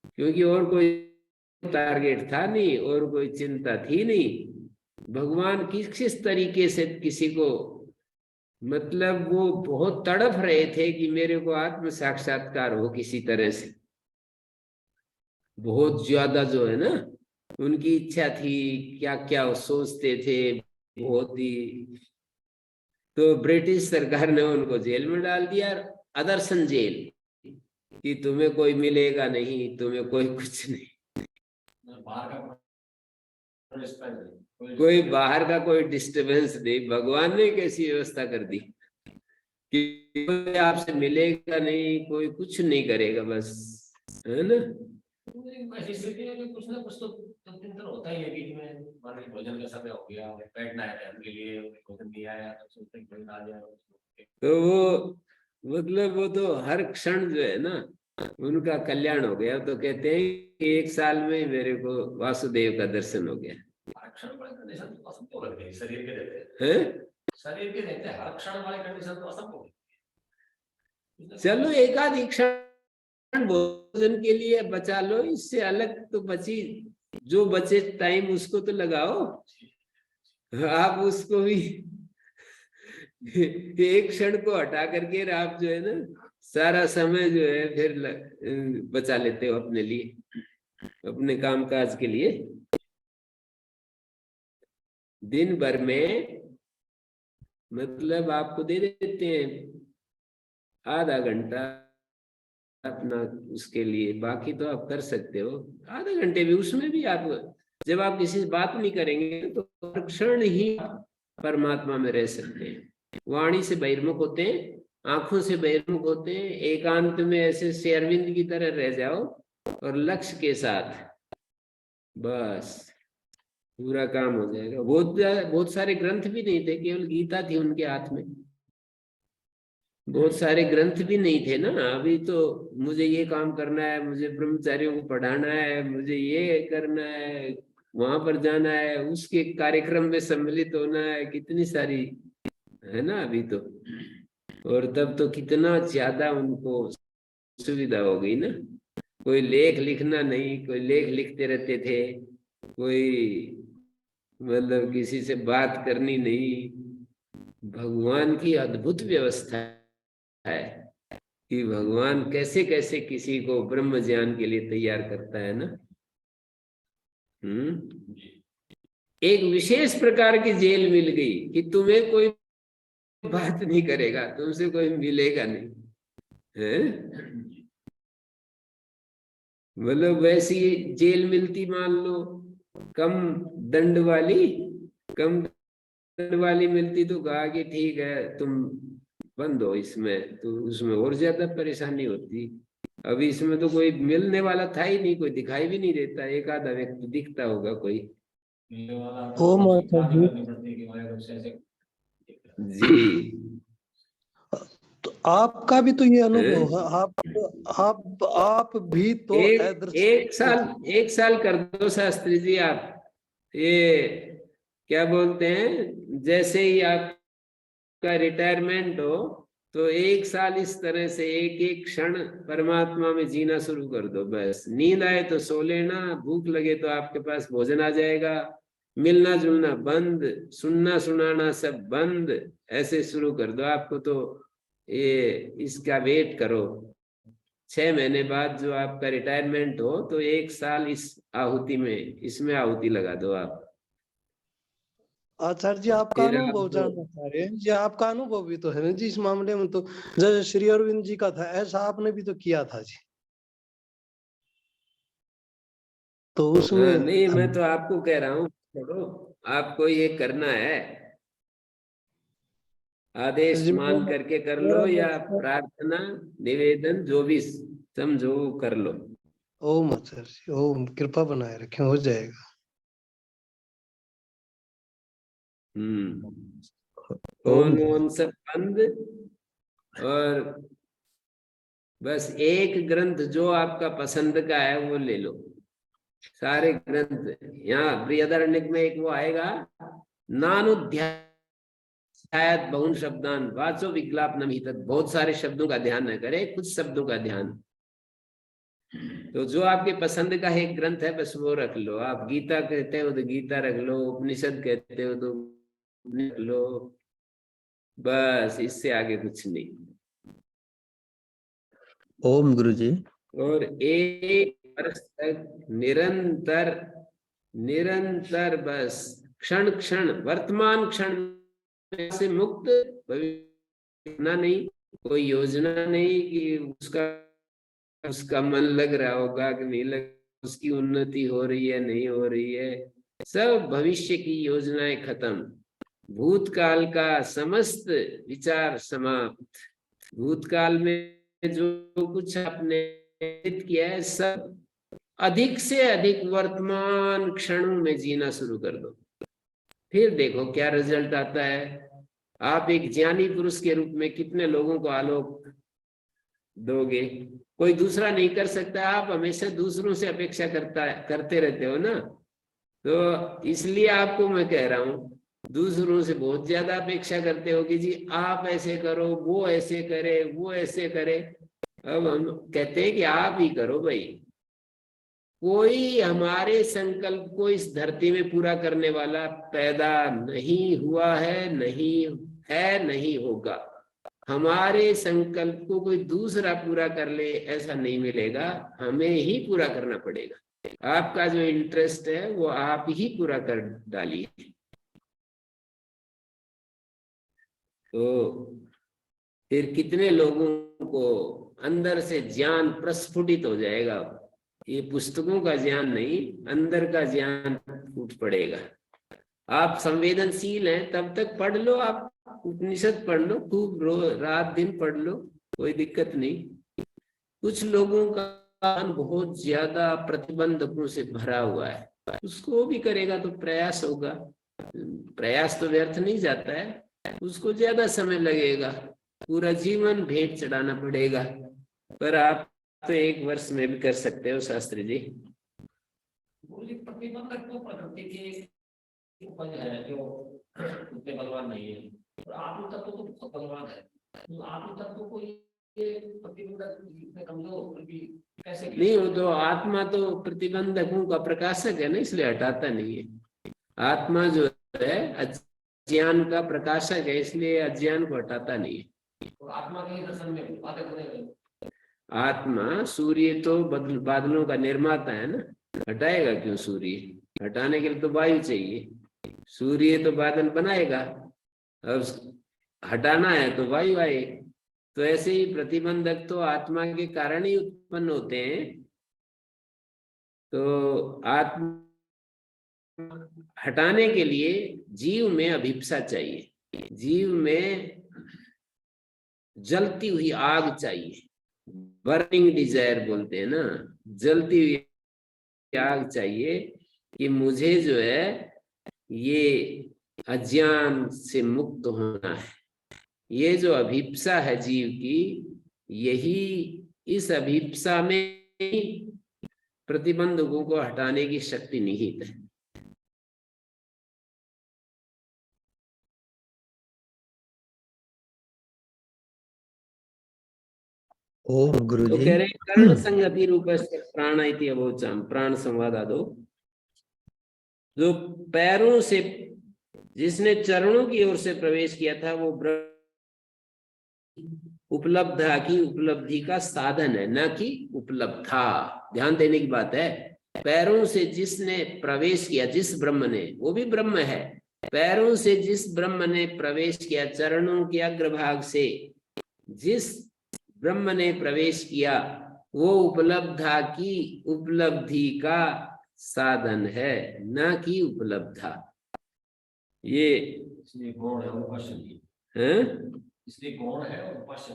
क्योंकि और कोई टारगेट था नहीं और कोई चिंता थी नहीं। भगवान किस तरीके से किसी को, मतलब वो बहुत तड़प रहे थे कि मेरे को आत्म साक्षात्कार हो किसी तरह से, बहुत ज्यादा जो है ना उनकी इच्छा थी, क्या क्या वो सोचते थे बहुत ही। तो ब्रिटिश सरकार ने उनको जेल में डाल दिया, अदर्शन जेल, कि तुम्हें कोई मिलेगा नहीं, तुम्हें कोई कुछ नहीं, बाहर का कोई बाहर का कोई डिस्टरबेंस नहीं। भगवान ने कैसी व्यवस्था कर दी कि कोई आपसे मिलेगा नहीं, कोई कुछ नहीं करेगा, बस, है ना। ऐसी स्थिति है कि कुछ ना कुछ तो चिंतन होता ही है बीच में। मान लीजिए भोजन का समय हो गया, बैठना है टाइम के लिए, भोजन नहीं आया तो सोचते हैं कोई आ जाए। तो वो मतलब वो तो हर क्षण जो है ना उनका कल्याण हो गया। तो कहते हैं कि 1 साल में मेरे को वासुदेव का दर्शन हो गया। हर क्षण वाले कंडीशन तो असंभव लगते हैं, शरीर के रहते है हैं, शरीर के रहते हैं, हर क्षण वाले कंडीशन तो असंभव है। चलो एक आध क्षण भोजन के लिए बचा लो, इससे अलग तो बची, जो बचे टाइम उसको तो लगाओ। आप उसको भी एक क्षण को हटा करके आप जो है ना सारा समय जो है फिर बचा लेते हो अपने लिए, अपने कामकाज के लिए। दिन भर में मतलब आपको दे देते हैं आधा घंटा अपना उसके लिए, बाकी तो आप कर सकते हो आधे घंटे भी। उसमें भी आप जब आप किसी से बात नहीं करेंगे तो हर क्षण ही परमात्मा में रह सकते हैं। वाणी से बहिर्मुख होते हैं, आंखों से बहिर्मुख होते हैं, एकांत में ऐसे शेरविंद की तरह रह जाओ और लक्ष्य के साथ, बस पूरा काम हो जाएगा। बहुत सारे ग्रंथ भी नहीं थे, केवल गीता थी उनके हाथ में। बहुत सारे ग्रंथ भी नहीं थे ना। अभी तो मुझे ये काम करना है, मुझे ब्रह्मचारियों को पढ़ाना है, मुझे ये करना है, वहां पर जाना है, उसके कार्यक्रम में सम्मिलित होना है, कितनी सारी है ना अभी तो। और तब तो कितना ज्यादा उनको सुविधा हो गई ना। कोई लेख लिखना नहीं, कोई लेख लिखते रहते थे, कोई मतलब किसी से बात करनी नहीं। भगवान की अद्भुत व्यवस्था है कि भगवान कैसे कैसे किसी को ब्रह्म ज्ञान के लिए तैयार करता है ना। एक विशेष प्रकार की जेल मिल गई कि तुम्हें कोई बात नहीं करेगा, तुमसे कोई मिलेगा नहीं, है। मतलब वैसी जेल मिलती मान लो कम दंड वाली, कम दंड वाली मिलती तो कहा कि ठीक है तुम बंद हो इसमें, तो उसमें और ज्यादा परेशानी होती। अभी इसमें तो कोई मिलने वाला था ही नहीं, कोई दिखाई भी नहीं देता, एक आधा व्यक्ति दिखता होगा कोई। ओ माता जी, जी तो आपका भी तो ये अनुभव हैं? है। आप भी तो एक साल कर दो शास्त्री जी आप, ये क्या बोलते हैं, जैसे ही आपका रिटायरमेंट हो तो 1 साल इस तरह से एक एक क्षण परमात्मा में जीना शुरू कर दो। बस नींद आए तो सो लेना, भूख लगे तो आपके पास भोजन आ जाएगा, मिलना जुलना बंद, सुनना सुनाना सब बंद, ऐसे शुरू कर दो। आपको तो ये इसका वेट करो, 6 महीने बाद जो आपका रिटायरमेंट हो तो 1 साल इस आहुति में, इसमें आहुति लगा दो आप। आचार्य जी, आपका फिर अनुभव आपको जानना चाह रहे हैं जी। आपका अनुभव भी तो है ना जी इस मामले में। तो जैसे श्री अरविंद जी का था, ऐसा आपने भी तो किया था जी। तो उसमें नहीं, मैं तो आपको कह रहा हूँ छोड़ो, आपको ये करना है, आदेश जी मान करके कर लो मेरा या लक्ष्य, प्रार्थना निवेदन जो भी समझो वो कर लो। ओम आचार्य जी, ओम कृपा बनाए रखें, हो जाएगा। ओम। फोन वोन सब बंद, और बस एक ग्रंथ जो आपका पसंद का है वो ले लो। सारे ग्रंथ यहाँ बृहदारण्यक में एक वो आएगा, नानुध्यायत बहुन शब्दान वाचो विज्ञापनम हितत्। बहुत सारे शब्दों का ध्यान न करे, कुछ शब्दों का ध्यान। तो जो आपके पसंद का एक ग्रंथ है बस वो रख लो। आप गीता कहते हो तो गीता रख लो, उपनिषद कहते हो तो उपनिषद रख लो, बस इससे आगे कुछ नहीं। ओम गुरुजी। और एक वर्ष तक निरंतर निरंतर बस क्षण क्षण वर्तमान क्षण से मुक्त, भविष्य नहीं, कोई योजना नहीं कि उसका मन लग रहा होगा कि नहीं लग, उसकी उन्नति हो रही है नहीं हो रही है, सब भविष्य की योजनाएं खत्म, भूतकाल का समस्त विचार समाप्त। भूतकाल में जो कुछ आपने किया है सब अधिक से अधिक वर्तमान क्षणों में जीना शुरू कर दो, फिर देखो क्या रिजल्ट आता है। आप एक ज्ञानी पुरुष के रूप में कितने लोगों को आलोक दोगे, कोई दूसरा नहीं कर सकता। आप हमेशा दूसरों से अपेक्षा करते रहते हो ना, तो इसलिए आपको मैं कह रहा हूं, दूसरों से बहुत ज्यादा अपेक्षा करते हो कि जी आप ऐसे करो, वो ऐसे करे, वो ऐसे करे। अब हम कहते हैं कि आप ही करो भाई। कोई हमारे संकल्प को इस धरती में पूरा करने वाला पैदा नहीं हुआ है, नहीं होगा। हमारे संकल्प को कोई दूसरा पूरा कर ले ऐसा नहीं मिलेगा, हमें ही पूरा करना पड़ेगा। आपका जो इंटरेस्ट है वो आप ही पूरा कर डालिए। तो फिर कितने लोगों को अंदर से ज्ञान प्रस्फुटित हो जाएगा। ये पुस्तकों का ज्ञान नहीं, अंदर का ज्ञान फूट पड़ेगा। आप संवेदनशील हैं तब तक पढ़ लो, आप उपनिषद पढ़ लो, खूब रात दिन पढ़ लो, कोई दिक्कत नहीं। कुछ लोगों का ज्ञान बहुत ज्यादा प्रतिबंधकों से भरा हुआ है, उसको भी करेगा तो प्रयास होगा, प्रयास तो व्यर्थ नहीं जाता है, उसको ज्यादा समय लगेगा, पूरा जीवन भेंट चढ़ाना पड़ेगा। पर आप तो 1 वर्ष में भी कर सकते हो शास्त्री जी। प्रतिबंधक तो प्रकृति की उपज है जो उतने बलवान नहीं है, और आत्म तत्व तो बहुत बलवान है। तो आत्म तत्व को ये प्रतिबंधक इतने कमजोर कैसे नहीं, वो तो आत्मा तो प्रतिबंधकों का प्रकाशक है ना, इसलिए हटाता नहीं है। आत्मा जो है अज्ञान का प्रकाशक है, इसलिए अज्ञान को हटाता नहीं है। और आत्मा के दर्शन में बातें बने, आत्मा सूर्य तो बादलों का निर्माता है ना, हटाएगा क्यों सूर्य? हटाने के लिए तो वायु चाहिए, सूर्य तो बादल बनाएगा, अब हटाना है तो वायु आए। तो ऐसे ही प्रतिबंधक तो आत्मा के कारण ही उत्पन्न होते हैं। तो आत्मा हटाने के लिए जीव में अभिप्सा चाहिए, जीव में जलती हुई आग चाहिए, बर्निंग डिजायर बोलते हैं ना, जलती हुई आग चाहिए कि मुझे जो है ये अज्ञान से मुक्त होना है। ये जो अभिप्सा है जीव की, यही इस अभिप्सा में प्रतिबंधकों को हटाने की शक्ति निहित है। ओम तो गुरुजी। कह रहे कर्ण संगति रूप प्राण इति अवोचम, प्राण संवाद आदो। जो पैरों से, जिसने चरणों की ओर से प्रवेश किया था वो उपलब्धा की उपलब्धि का साधन है, न कि उपलब्धा। ध्यान देने की बात है। पैरों से जिसने प्रवेश किया, जिस ब्रह्म ने, वो भी ब्रह्म है, पैरों से जिस ब्रह्म ने प्रवेश किया, चरणों के अग्रभाग से जिस ब्रह्म ने प्रवेश किया, वो उपलब्धा की उपलब्धि का साधन है, न कि उपलब्धा। ये इसलिए गौण है उपास्य, है, इसलिए गौण है और उपास्य।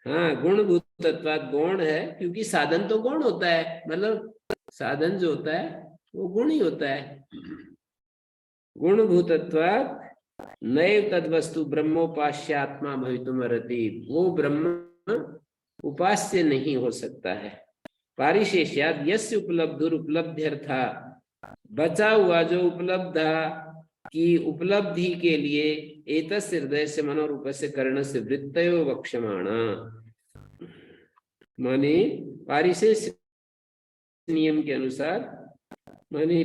हाँ, गुणभूत तत्वात् गौण है, क्योंकि साधन तो गौण होता है, मतलब साधन जो होता है वो गुण ही होता है। गुणभूतत्वात् नैव तद्वस्तु ब्रह्मोपास्यात्मा भवितुमर्हति, वो ब्रह्म उपास्य नहीं हो सकता है। पारिशेष्यात् यस्य उपलब्धुर उपलब्ध्यर्था, बचा हुआ जो उपलब्धा की उपलब्धि के लिए एतस्य हृदय से मनोरूपस्य कर्णस्य वृत्तयो वक्ष्यमाणा, माने पारिशेष्य नियम के अनुसार, माने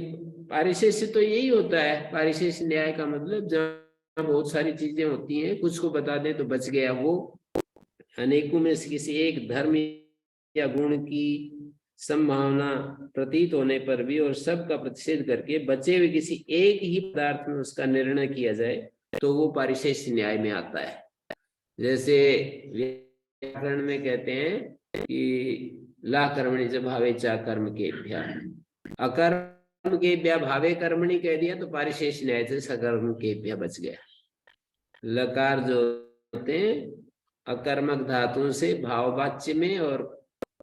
पारिशेष्य तो यही होता है। पारिशेष्य न्याय का मतलब जहाँ बहुत सारी चीजें होती हैं, कुछ को बता दे तो बच गया वो, अनेकों में से किसी एक धर्म या गुण की संभावना प्रतीत होने पर भी और सब का प्रतिषेध करके बचे हुए किसी एक ही पदार्थ में उसका निर्णय किया जाए तो वो पारिशेष्य न्याय में आता है। जैसे व्याकरण में कहते हैं कि ला कर्मणि च भावे चा कर्म केभ्यः, अकर्म केभ्यः भावे कर्मणि कह दिया तो पारिशेष्य न्याय से सकर्म केभ्यः बच गया। लकार जो होते हैं अकर्मक धातुओं से भाववाच्य में और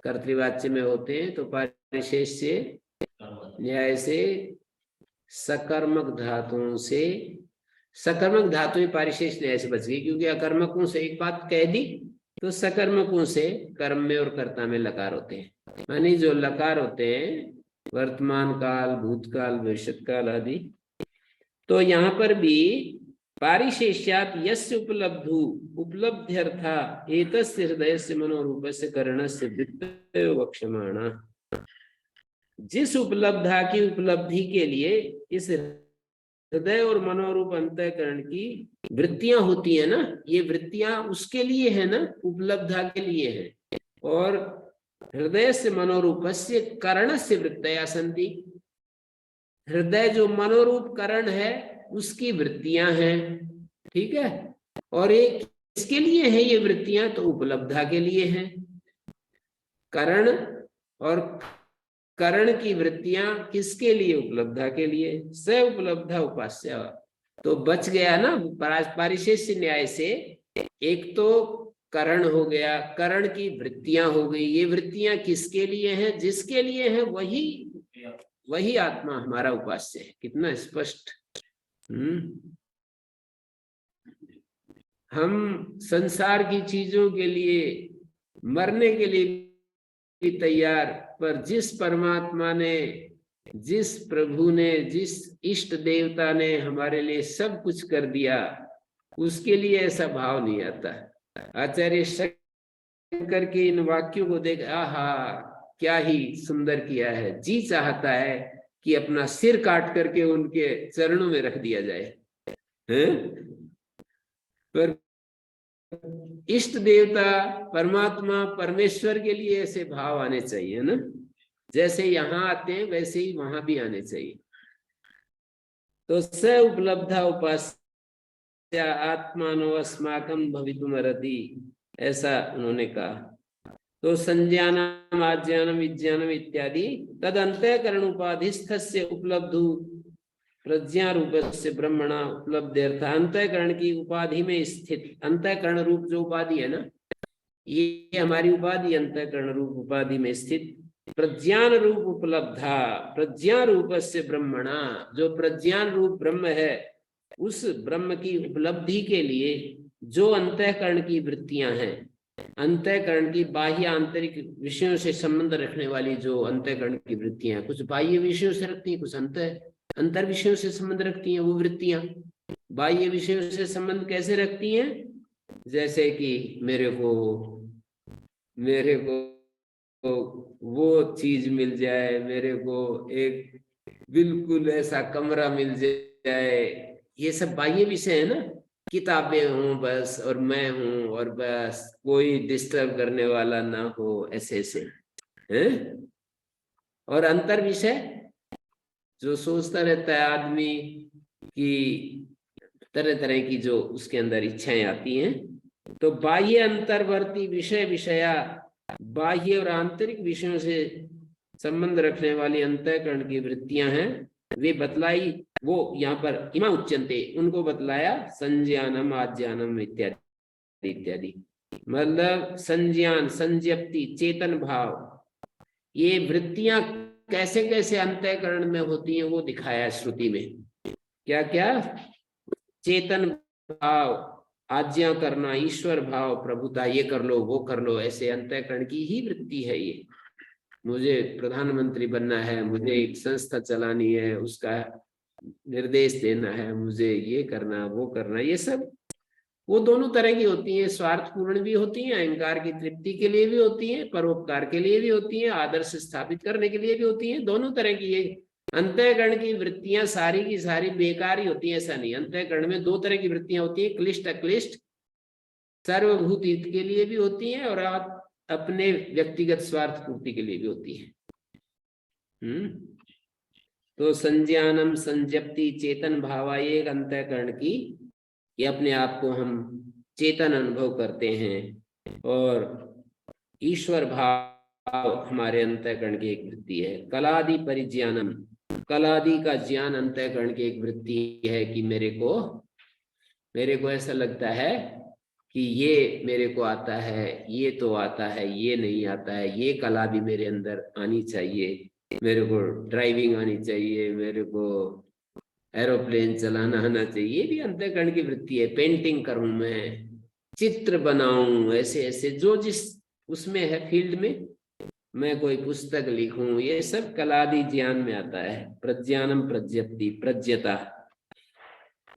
कर्तृवाच्य में होते हैं, तो पारिशेष्य न्याय से सकर्मक धातुओं से, सकर्मक धातुएं पारिशेष्य न्याय से बच गई, क्योंकि अकर्मकों से एक बात कह दी तो सकर्मकों से कर्म में और कर्ता में लकार होते हैं। मानी जो लकार होते हैं वर्तमान काल, भूतकाल, भविष्यत काल आदि, तो यहाँ पर भी पारिशेष्यात् यस्य उपलब्धु उपलब्ध्यर्था एतस्य हृदयस्य मनोरूपस्य करणस्य वृत्तयो वक्ष्यमाणः। जिस उपलब्धा की उपलब्धि के लिए इस हृदय और मनोरूप अंतःकरण की वृत्तियां होती है ना, ये वृत्तियां उसके लिए है ना, उपलब्धा के लिए है। और हृदय से मनोरूपस्य करणस्य वृत्तया सन्ति, हृदय जो मनोरूप करण है उसकी वृत्तियां हैं, ठीक है। और एक इसके लिए है ये वृत्तियां, तो उपलब्धा के लिए हैं। करण और करण की वृत्तियां किसके लिए? उपलब्धा के लिए। स उपलब्धा उपास्य, तो बच गया ना पारिशेष्य न्याय से। एक तो करण हो गया, करण की वृत्तियां हो गई, ये वृत्तियां किसके लिए हैं? जिसके लिए है वही आत्मा हमारा उपास्य है। कितना स्पष्ट। हम संसार की चीजों के लिए मरने के लिए भी तैयार, पर जिस परमात्मा ने, जिस प्रभु ने, जिस इष्ट देवता ने हमारे लिए सब कुछ कर दिया, उसके लिए ऐसा भाव नहीं आता। आचार्य शंकर के इन वाक्यों को देख आहा क्या ही सुंदर किया है। जी चाहता है कि अपना सिर काट करके उनके चरणों में रख दिया जाए, हैं? पर इष्ट देवता परमात्मा परमेश्वर के लिए ऐसे भाव आने चाहिए ना, जैसे यहाँ आते हैं वैसे ही वहां भी आने चाहिए। तो स उपलब्धा उपास्य आत्मानो अस्माकं भवितुमर्हति, ऐसा उन्होंने कहा। तो संज्ञानम आज्ञानम विज्ञानम इत्यादि तद अंतःकरण उपाधिस्थस्य उपलब्धु प्रज्ञा रूप से ब्रह्मणा उपलब्ध, अंतःकरण की उपाधि में स्थित, अंतःकरण रूप जो उपाधि है ना, ये हमारी उपाधि, अंतःकरण रूप उपाधि में स्थित प्रज्ञान रूप उपलब्धा, प्रज्ञा रूप से ब्रह्मणा, जो प्रज्ञान रूप ब्रह्म है, उस ब्रह्म की उपलब्धि के लिए जो अंतःकरण की वृत्तियां हैं, अंतःकरण की बाह्य आंतरिक विषयों से संबंध रखने वाली जो अंतःकरण की वृत्तियां, कुछ बाह्य विषयों से रखती हैं, कुछ अंतर विषयों से संबंध रखती हैं। वो वृत्तियां बाह्य विषयों से संबंध कैसे रखती हैं? जैसे कि मेरे को वो चीज मिल जाए, मेरे को एक बिल्कुल ऐसा कमरा मिल जाए, ये सब बाह्य विषय है ना। किताबें हों बस, और मैं हूं और बस, कोई डिस्टर्ब करने वाला ना हो, ऐसे हैं। और अंतर विषय जो सोचता रहता है आदमी कि तरह तरह की जो उसके अंदर इच्छाएं आती हैं, तो बाह्य अंतर्वर्ती विषय विषया, बाह्य और आंतरिक विषयों से संबंध रखने वाली अंतःकरण की वृत्तियां हैं, वे बतलाई। वो यहाँ पर इमा उच्यन्ते, उनको बतलाया संज्ञानम आज्ञानम इत्यादि इत्यादि। मतलब संज्ञान, संज्ञप्ति, चेतन भाव, ये वृत्तियां कैसे कैसे अंतःकरण में होती हैं वो दिखाया श्रुति में। क्या क्या? चेतन भाव, आज्ञा करना, ईश्वर भाव, प्रभुता, ये कर लो वो कर लो, ऐसे अंतःकरण की ही वृत्ति है ये। मुझे प्रधानमंत्री बनना है, मुझे एक संस्था चलानी है, उसका निर्देश देना है, मुझे ये करना वो करना, ये सब वो दोनों तरह की होती हैं, स्वार्थपूर्ण भी होती हैं, अहंकार की तृप्ति के लिए भी होती हैं, परोपकार के लिए भी होती हैं, आदर्श स्थापित करने के लिए भी होती हैं, दोनों तरह की। ये अंतःकरण की वृत्तियां सारी की सारी बेकार ही होती हैं, ऐसा नहीं। अंतःकरण में दो तरह की वृत्तियां होती हैं, क्लिष्ट अक्लिष्ट, सर्वभूत हित के लिए भी होती हैं और आप अपने व्यक्तिगत स्वार्थ पूर्ति के लिए भी होती है। तो संज्ञानम संजप्ति चेतन भावा, ये एक अंतःकरण की, ये अपने आप को हम चेतन अनुभव करते हैं और ईश्वर भाव हमारे अंतःकरण की एक वृत्ति है। कलादि परिज्ञानम, कलादि का ज्ञान अंतःकरण की एक वृत्ति है कि मेरे को ऐसा लगता है कि ये मेरे को आता है, ये तो आता है, ये नहीं आता है, ये कला भी मेरे अंदर आनी चाहिए, मेरे को ड्राइविंग आनी चाहिए, मेरे को एरोप्लेन चलाना आना चाहिए, ये भी अंतःकरण की वृत्ति है। पेंटिंग करूं मैं, चित्र बनाऊं, ऐसे ऐसे जो जिस उसमें है फील्ड में, मैं कोई पुस्तक लिखूं, ये सब कलादि ज्ञान में आता है। प्रज्ञानम प्रज्ञप्ति, प्रज्ञता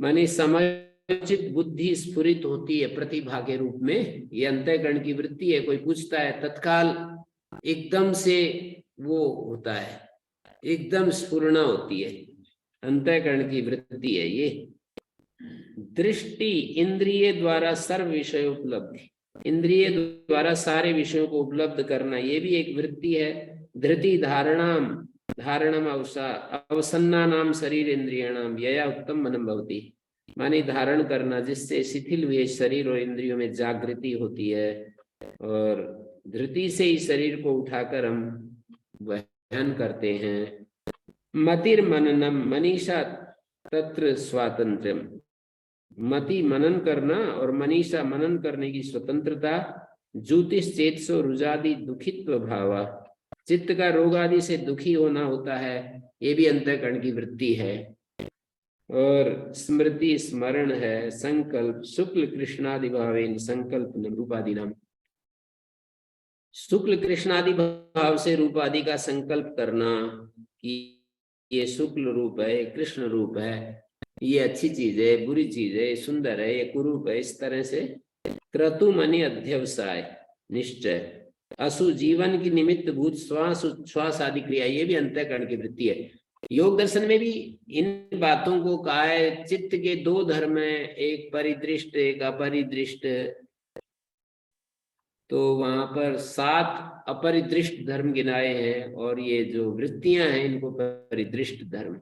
माने समयोचित बुद्धि स्फुरित होती है प्रतिभा के रूप में, ये अंतःकरण की वृत्ति है। कोई पूछता है तत्काल एकदम से वो होता है, एकदम स्फुरना होती है, अंतःकरण की वृत्ति है ये। दृष्टि, इंद्रिय द्वारा सर्व विषय उपलब्धि, इंद्रिय द्वारा सारे विषयों को उपलब्ध करना, ये भी एक वृत्ति है। धृति धारणम अवसन्ना नाम शरीर इंद्रियाणाम यया उत्तम मनम भवति, माने धारण करना, जिससे शिथिल हुए शरीर और इंद्रियों में जागृति होती है, और धृति से ही शरीर को उठाकर हम वहन करते हैं। मतिर मननम मनीषा तत्र स्वातंत्र्यम, मति मनन करना और मनीषा मनन करने की स्वतंत्रता। ज्योतिष चेतसो रुजादि दुखित्व भावा, चित्त का रोग आदि से दुखी होना होता है, ये भी अंतःकरण की वृत्ति है। और स्मृति स्मरण है। संकल्प शुक्ल कृष्णादि भावेन संकल्प रूपादि नाम, शुक्ल कृष्णादि भाव से रूपादि का संकल्प करना कि ये शुक्ल रूप है, कृष्ण रूप है, ये अच्छी चीज है, बुरी चीज है, ये सुंदर है, ये कुरूप है, इस तरह से क्रतु मनि अध्यवसाय निश्चय। असु जीवन की निमित्त भूत श्वास उच्छ्वास आदि क्रिया, ये भी अंतःकरण की वृत्ति है। योग दर्शन में भी इन बातों को कहा है। चित्त के दो धर्म है, एक परिदृष्ट एक अपरिदृष्ट, तो वहां पर 7 अपरिदृष्ट धर्म गिनाए हैं, और ये जो वृत्तियां हैं इनको परिदृष्ट धर्म।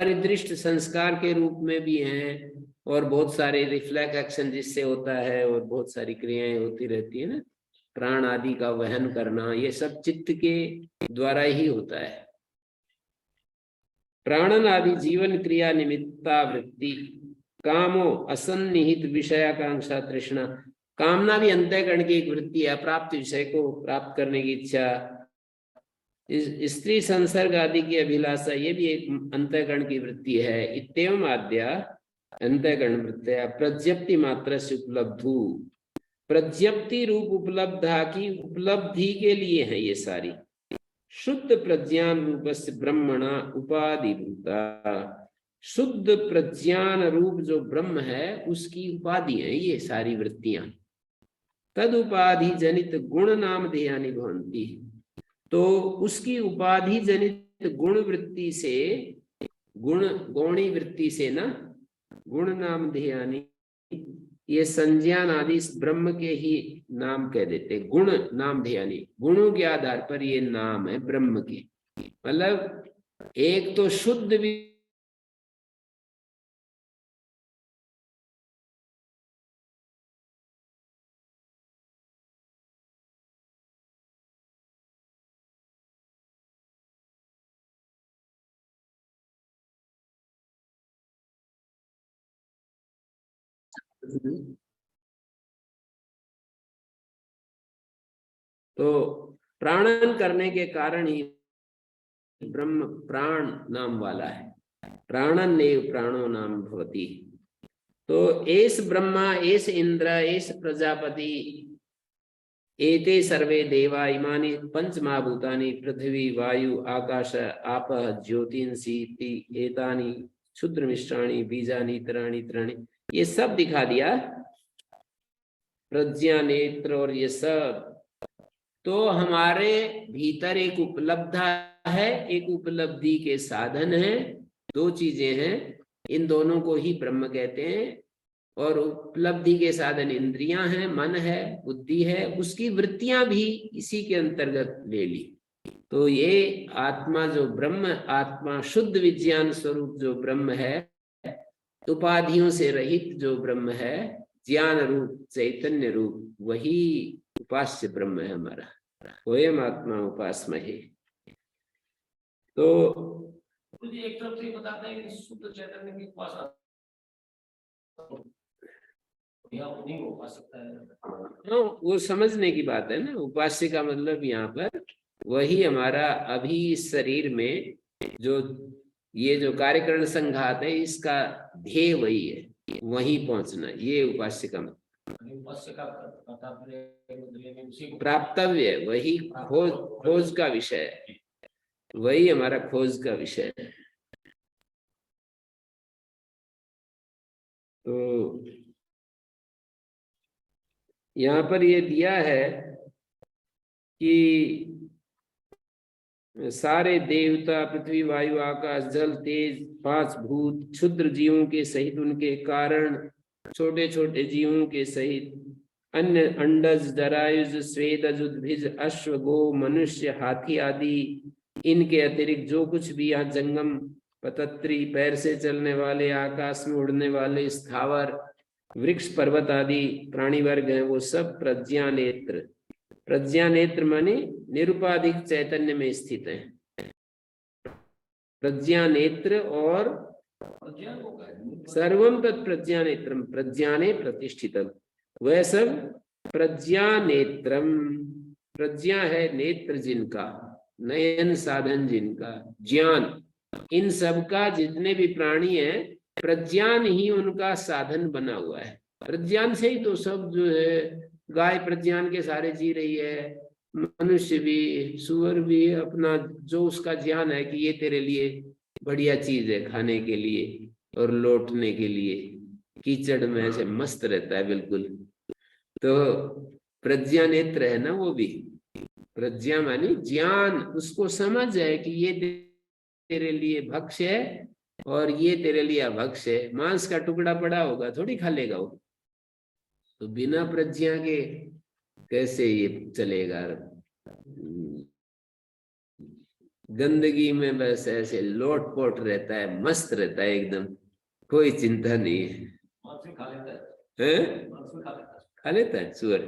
अपरिदृष्ट संस्कार के रूप में भी हैं, और बहुत सारे रिफ्लेक्स एक्शन जिससे होता है, और बहुत सारी क्रियाएं होती रहती है ना, प्राण आदि का वहन करना, ये सब चित्त के द्वारा ही होता है। प्राणन आदि जीवन क्रिया निमित्ता वृत्ति। कामो असन्निहित विषयाकांक्षा तृष्णा, कामना भी अंतःकरण की एक वृत्ति है, अप्राप्त विषय को प्राप्त करने की इच्छा। स्त्री संसर्ग आदि की अभिलाषा, ये भी एक अंतःकरण की वृत्ति है। इत्येवम् आद्या अंतःकरण वृत्तियां प्रज्ञप्ति मात्र से उपलब्धु, प्रज्ञप्ति रूप उपलब्धा की उपलब्धि के लिए है ये सारी। शुद्ध प्रज्ञान रूपस्य ब्रह्मणा उपाधि भूता, शुद्ध प्रज्ञान रूप जो ब्रह्म है उसकी उपाधि है ये सारी वृत्तियां। तद उपाधि जनित गुण नाम ध्येयानि भवन्ति, तो उसकी उपाधि जनित गुण वृत्ति से, गौणी वृत्ति से ना, गुण नाम ध्येयानि, ये संज्ञान आदि ब्रह्म के ही नाम कह देते। गुण नाम ध्येयानि, गुणों के आधार पर ये नाम है ब्रह्म के। मतलब एक तो शुद्ध भी तो प्राणन करने के कारण ही ब्रह्म प्राण नाम वाला है। प्राणन एव प्राणो नाम भवति। तो S Brahma S Indra S Prajapati, एते सर्वे देवा इमानि पंचमहाभूतानि पृथ्वी वायु आकाश आप ज्योतिंसी एतानि क्षुद्र मिश्राणि बीजानि इतराणि इतराणि, ये सब दिखा दिया, प्रज्ञा नेत्र और ये सब। तो हमारे भीतर एक उपलब्ध है, एक उपलब्धि के साधन है, दो चीजें हैं, इन दोनों को ही ब्रह्म कहते हैं। और उपलब्धि के साधन इंद्रियां हैं, मन है, बुद्धि है, उसकी वृत्तियां भी इसी के अंतर्गत ले ली। तो ये आत्मा जो ब्रह्म, आत्मा शुद्ध विज्ञान स्वरूप जो ब्रह्म है, उपाधियों से रहित जो ब्रह्म है, ज्ञान रूप चैतन्य रूप, वही उपास्य ब्रह्म है हमारा। वयम आत्मा उपासमहे। तो मुझे एक तरफ से बताते हैं कि शुद्ध चैतन्य की उपासना या उन्हीं को उपास सकता है। हाँ, वो समझने की बात है ना। उपास्य का मतलब यहाँ पर वही हमारा अभी इस शरीर में जो ये जो कार्यकरण संघात है, इसका ध्येय वही है, वहीं पहुंचना, ये उपास्य का मतलब। उपास्य का प्राप्तव्य, वही खोज का विषय है, वही हमारा खोज का विषय है। तो यहाँ पर ये दिया है कि सारे देवता, पृथ्वी वायु आकाश जल तेज, पांच भूत, क्षुद्र जीवों के सहित उनके कारण, छोटे छोटे जीवों के सहित अन्य अंडज जरायुज स्वेदज उद्भिज अश्व गो मनुष्य हाथी आदि, इनके अतिरिक्त जो कुछ भी यहाँ जंगम पतत्री, पैर से चलने वाले, आकाश में उड़ने वाले स्थावर, वृक्ष पर्वत आदि प्राणी वर्ग हैं, वो सब प्रज्ञा नेत्र। प्रज्ञा नेत्र माने निरुपाधिक चैतन्य में स्थित है। प्रज्ञा नेत्र और सर्वम तत्प्रज्ञा नेत्रम प्रज्ञाने प्रतिष्ठितम, वह सब प्रज्ञा नेत्रम। प्रज्ञा है नेत्र जिनका, नयन साधन जिनका, ज्ञान, इन सब का जितने भी प्राणी हैं, प्रज्ञान ही उनका साधन बना हुआ है। प्रज्ञान से ही तो सब जो है, गाय प्रज्ञान के सारे जी रही है, मनुष्य भी, सुअर भी, अपना जो उसका ज्ञान है कि ये तेरे लिए बढ़िया चीज है खाने के लिए और लौटने के लिए, कीचड़ में ऐसे मस्त रहता है बिल्कुल। तो प्रज्ञा नेत्र है ना, वो भी प्रज्ञा मानी ज्ञान, उसको समझ है कि ये तेरे लिए भक्ष्य है और ये तेरे लिए अभक्ष्य है। मांस का टुकड़ा पड़ा होगा, थोड़ी खा लेगा वो, तो बिना प्रज्ञा के कैसे ये चलेगा। गंदगी में बस ऐसे लोट पोट रहता है, मस्त रहता है एकदम, कोई चिंता नहीं है। खा लेता हैं? खा लेता है सुअर?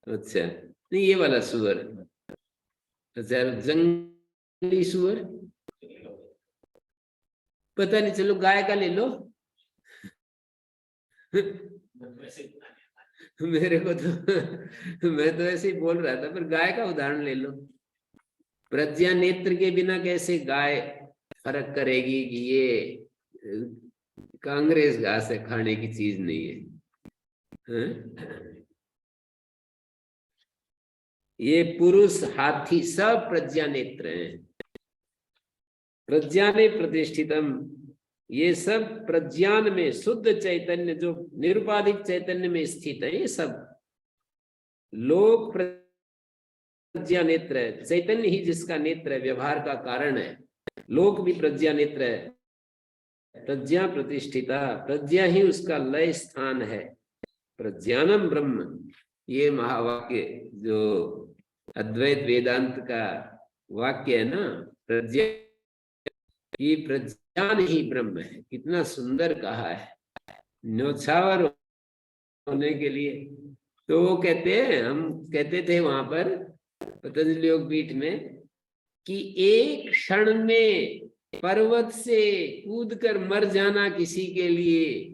अच्छा, नहीं ये वाला सुअर। अच्छा, जंगली सुअर पता नहीं, चलो गाय का ले लो। मेरे को तो मैं तो ऐसे ही बोल रहा था, पर गाय का उदाहरण ले लो। प्रज्ञा नेत्र के बिना कैसे गाय फर्क करेगी कि ये कांग्रेस घास है, खाने की चीज नहीं है, हैं? ये पुरुष हाथी सब प्रज्ञा नेत्र हैं। प्रज्ञाने प्रतिष्ठितम, ये सब प्रज्ञान में, शुद्ध चैतन्य जो निरुपाधिक चैतन्य में स्थित है, ये सब लोक प्रज्ञा नेत्र है। चैतन्य ही जिसका नेत्र है, व्यवहार का कारण है। लोक भी प्रज्ञा नेत्र है। प्रज्ञा प्रतिष्ठिता, प्रज्ञा ही उसका लय स्थान है। प्रज्ञानम ब्रह्म, ये महावाक्य जो अद्वैत वेदांत का वाक्य है ना, प्रज्ञा ये प्रज्ञान ही ब्रह्म है। कितना सुंदर कहा है, न्योछावर होने के लिए। तो वो कहते हैं, हम कहते थे वहां पर पतंजलि योग पीठ में कि एक क्षण में पर्वत से कूदकर मर जाना किसी के लिए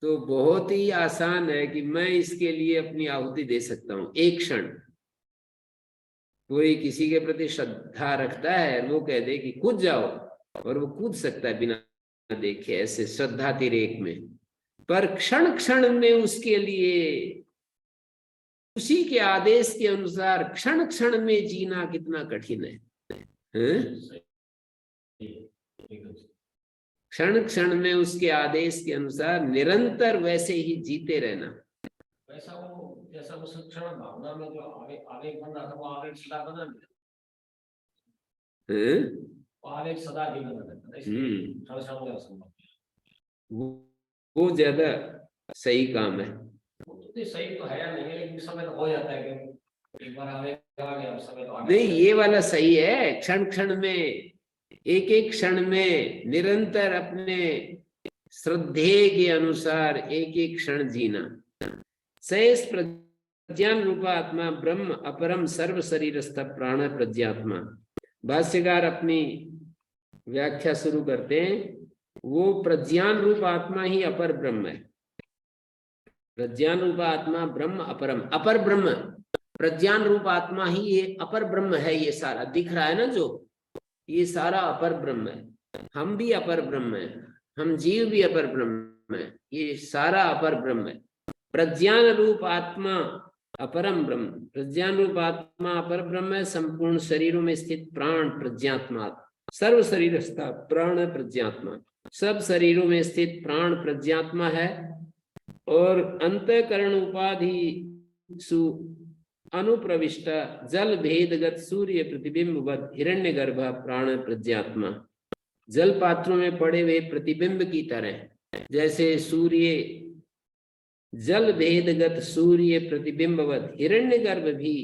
तो बहुत ही आसान है कि मैं इसके लिए अपनी आहुति दे सकता हूँ। एक क्षण कोई किसी के प्रति श्रद्धा रखता है, वो कह दे कि कूद जाओ, और वो कूद सकता है बिना देखे, ऐसे श्रद्धा तिरेक में। पर क्षण क्षण में उसके लिए उसी के आदेश के अनुसार क्षण क्षण में जीना कितना कठिन है, हैं? क्षण क्षण में उसके आदेश के अनुसार निरंतर वैसे ही जीते रहना। वैसा वो जैसा उस क्षण भावना में जो आवेग बन रहा था, वो आवेग सदा बना रहता हैं? वो आवेग सदा ही बना रहता है, इसलिए क्षण क्षण में असंभव। वो ज्यादा सही काम है। वो तो सही तो है या नहीं है, लेकिन समय तो हो जाता है कि एक बार आवेग आ गया, समय तो आ नहीं, गया। ये वाला सही है। क्षण क्षण में, एक एक क्षण में निरंतर अपने श्रद्धेय के अनुसार एक एक क्षण जीना। शेष प्रज्ञान रूपात्मा ब्रह्म अपरम सर्व शरीरस्थ प्राण प्रज्ञात्मा। भाष्यकार अपनी व्याख्या शुरू करते हैं, वो प्रज्ञान रूप आत्मा ही अपर ब्रह्म है। प्रज्ञान रूप आत्मा ब्रह्म अपरम, अपर ब्रह्म प्रज्ञान रूप आत्मा ही ये अपर ब्रह्म है। ये सारा दिख रहा है ना, जो ये सारा अपर ब्रह्म है। हम भी अपर ब्रह्म है, हम जीव भी अपर ब्रह्म है, ये सारा अपर ब्रह्म है। प्रज्ञान रूप आत्मा अपरम ब्रह्म, प्रज्ञान रूप आत्मा अपर ब्रह्म है। संपूर्ण शरीरों में स्थित प्राण प्रज्ञात्मा, सर्व शरीरस्थ प्राण प्रज्ञात्मा, सब शरीरों में स्थित प्राण प्रज्ञात्मा है। और अंतःकरण उपाधि सु अनुप्रविष्ट जल भेदगत सूर्य प्रतिबिंबवत हिरण्यगर्भ प्राण प्रज्ञात्मा। जल पात्रों में पड़े हुए प्रतिबिंब की तरह, जैसे सूर्य जल भेदगत सूर्य प्रतिबिंबवत हिरण्यगर्भ भी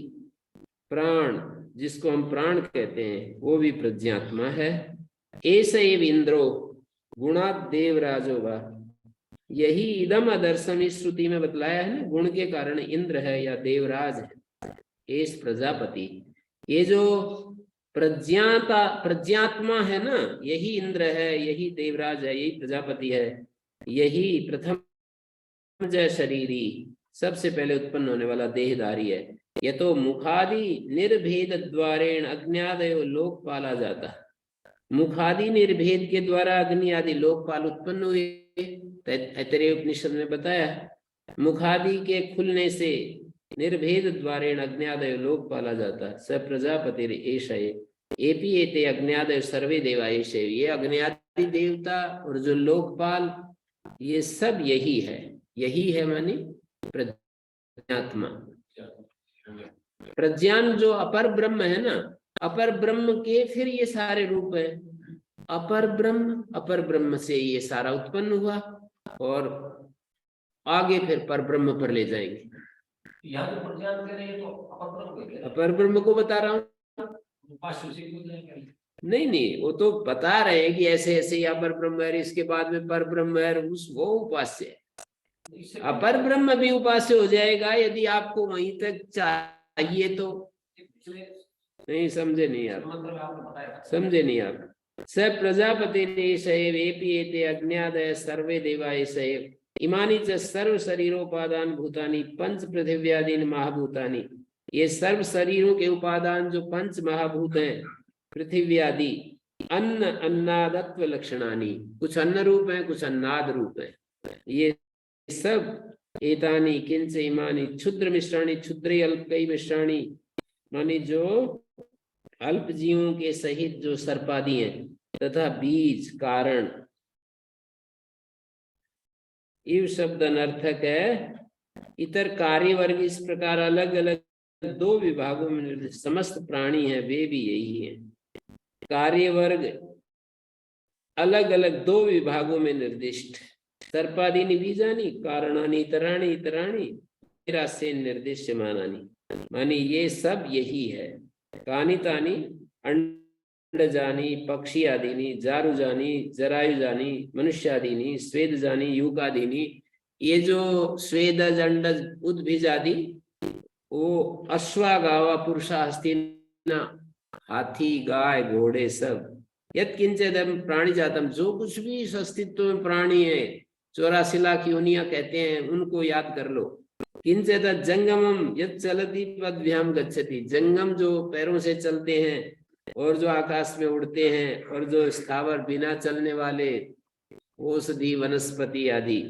प्राण, जिसको हम प्राण कहते हैं, वो भी प्रज्ञात्मा है। ऐसे एव इंद्रो गुणात् देवराजो वा, यही इदम आदर्शम इस श्रुति में बतलाया है ना, गुण के कारण इंद्र है या देवराज है। एस प्रजापति, ये जो प्रज्ञात्मा है ना, यही इंद्र है, यही देवराज है, यही प्रजापति है, यही प्रथम जय शरीरी, सबसे पहले उत्पन्न होने वाला देहधारी है। यह तो मुखादि निर्भेद द्वारेण अग्न्यादयो लोकपाला जाता। मुखादि निर्भेद के द्वारा अग्नि आदि लोकपाल उत्पन्न हुए। तैत्तरीय उपनिषद में बताया, मुखादि के खुलने से निर्भेद द्वारेण अग्न्यादयो लोकपाला जाता। स प्रजापतिर एष एपि एते अग्न्यादयो सर्वे देवा एष। ये अग्न्यादि देवता और जो लोकपाल, ये सब यही है। यही है माने प्रज्ञात्मा। प्रज्ञान जो अपर ब्रह्म है ना, अपर ब्रह्म के फिर ये सारे रूप है। अपर ब्रह्म से ये सारा उत्पन्न हुआ और आगे फिर पर ब्रह्म पर ले जाएंगे। यहाँ जो प्रज्ञान कह रहे हैं तो अपर ब्रह्म को कह रहे हैं। अपर ब्रह्म को बता रहा हूँ। उपास्य उसी को जाएंगे। नहीं, वो तो बता रहे हैं कि ऐसे ऐसे ही अपर ब्रह्म है, इसके बाद में पर ब्रह्म है, उस वो उपास्य है। अपर ब्रह्म भी उपास्य हो जाएगा यदि आपको वहीं तक चाहिए तो। नहीं समझे नहीं आप, समझे नहीं आप। स प्रजापति एपि अज्ञादय सर्वे देवा एषैव इमानि च सर्व शरीरोपादान भूतानि पंच पृथिव्यादीन महाभूतानि। ये सर्व शरीरों के उपादान जो पंच महाभूत हैं, पृथ्वी आदि, अन्न अन्नादत्व लक्षणानि, कुछ अन्न रूप है, कुछ अन्नाद रूप है। ये सब एतानि किंच इमानि क्षुद्र मिश्राणि क्षुद्रे अल्पकई मिश्राणि, मानी जो अल्प जीवों के सहित जो सर्पादि हैं, तथा बीज कारण। इव शब्द अनर्थक है। इतर कार्य वर्ग इस प्रकार अलग अलग दो विभागों में निर्दिष्ट समस्त प्राणी हैं, वे भी यही हैं। कार्य वर्ग अलग अलग दो विभागों में निर्दिष्ट, सर्पादीनि बीजानि कारणानि इतराणि इतराणि निरासे निर्दिष्ट मानानि, मानी ये सब यही है। कानि तानि अंडजानि पक्षी आदीनि जारुजानि जरायुजानि मनुष्यादीनि स्वेदजानि युगादीनि। ये जो स्वेदज अंडज उद्भिज आदि, वो अश्वागावा पुरुषा हस्तिना, हाथी गाय घोड़े सब। यत् किंचिदम प्राणी जातम, जो कुछ भी इस अस्तित्व में प्राणी है, 84 लाख योनियां कहते हैं, उनको याद कर लो। किंचित जंगमम यत् चलति पदभ्याम गच्छति, जंगम जो पैरों से चलते हैं और जो आकाश में उड़ते हैं, और जो स्थावर बिना चलने वाले औषधि वनस्पति आदि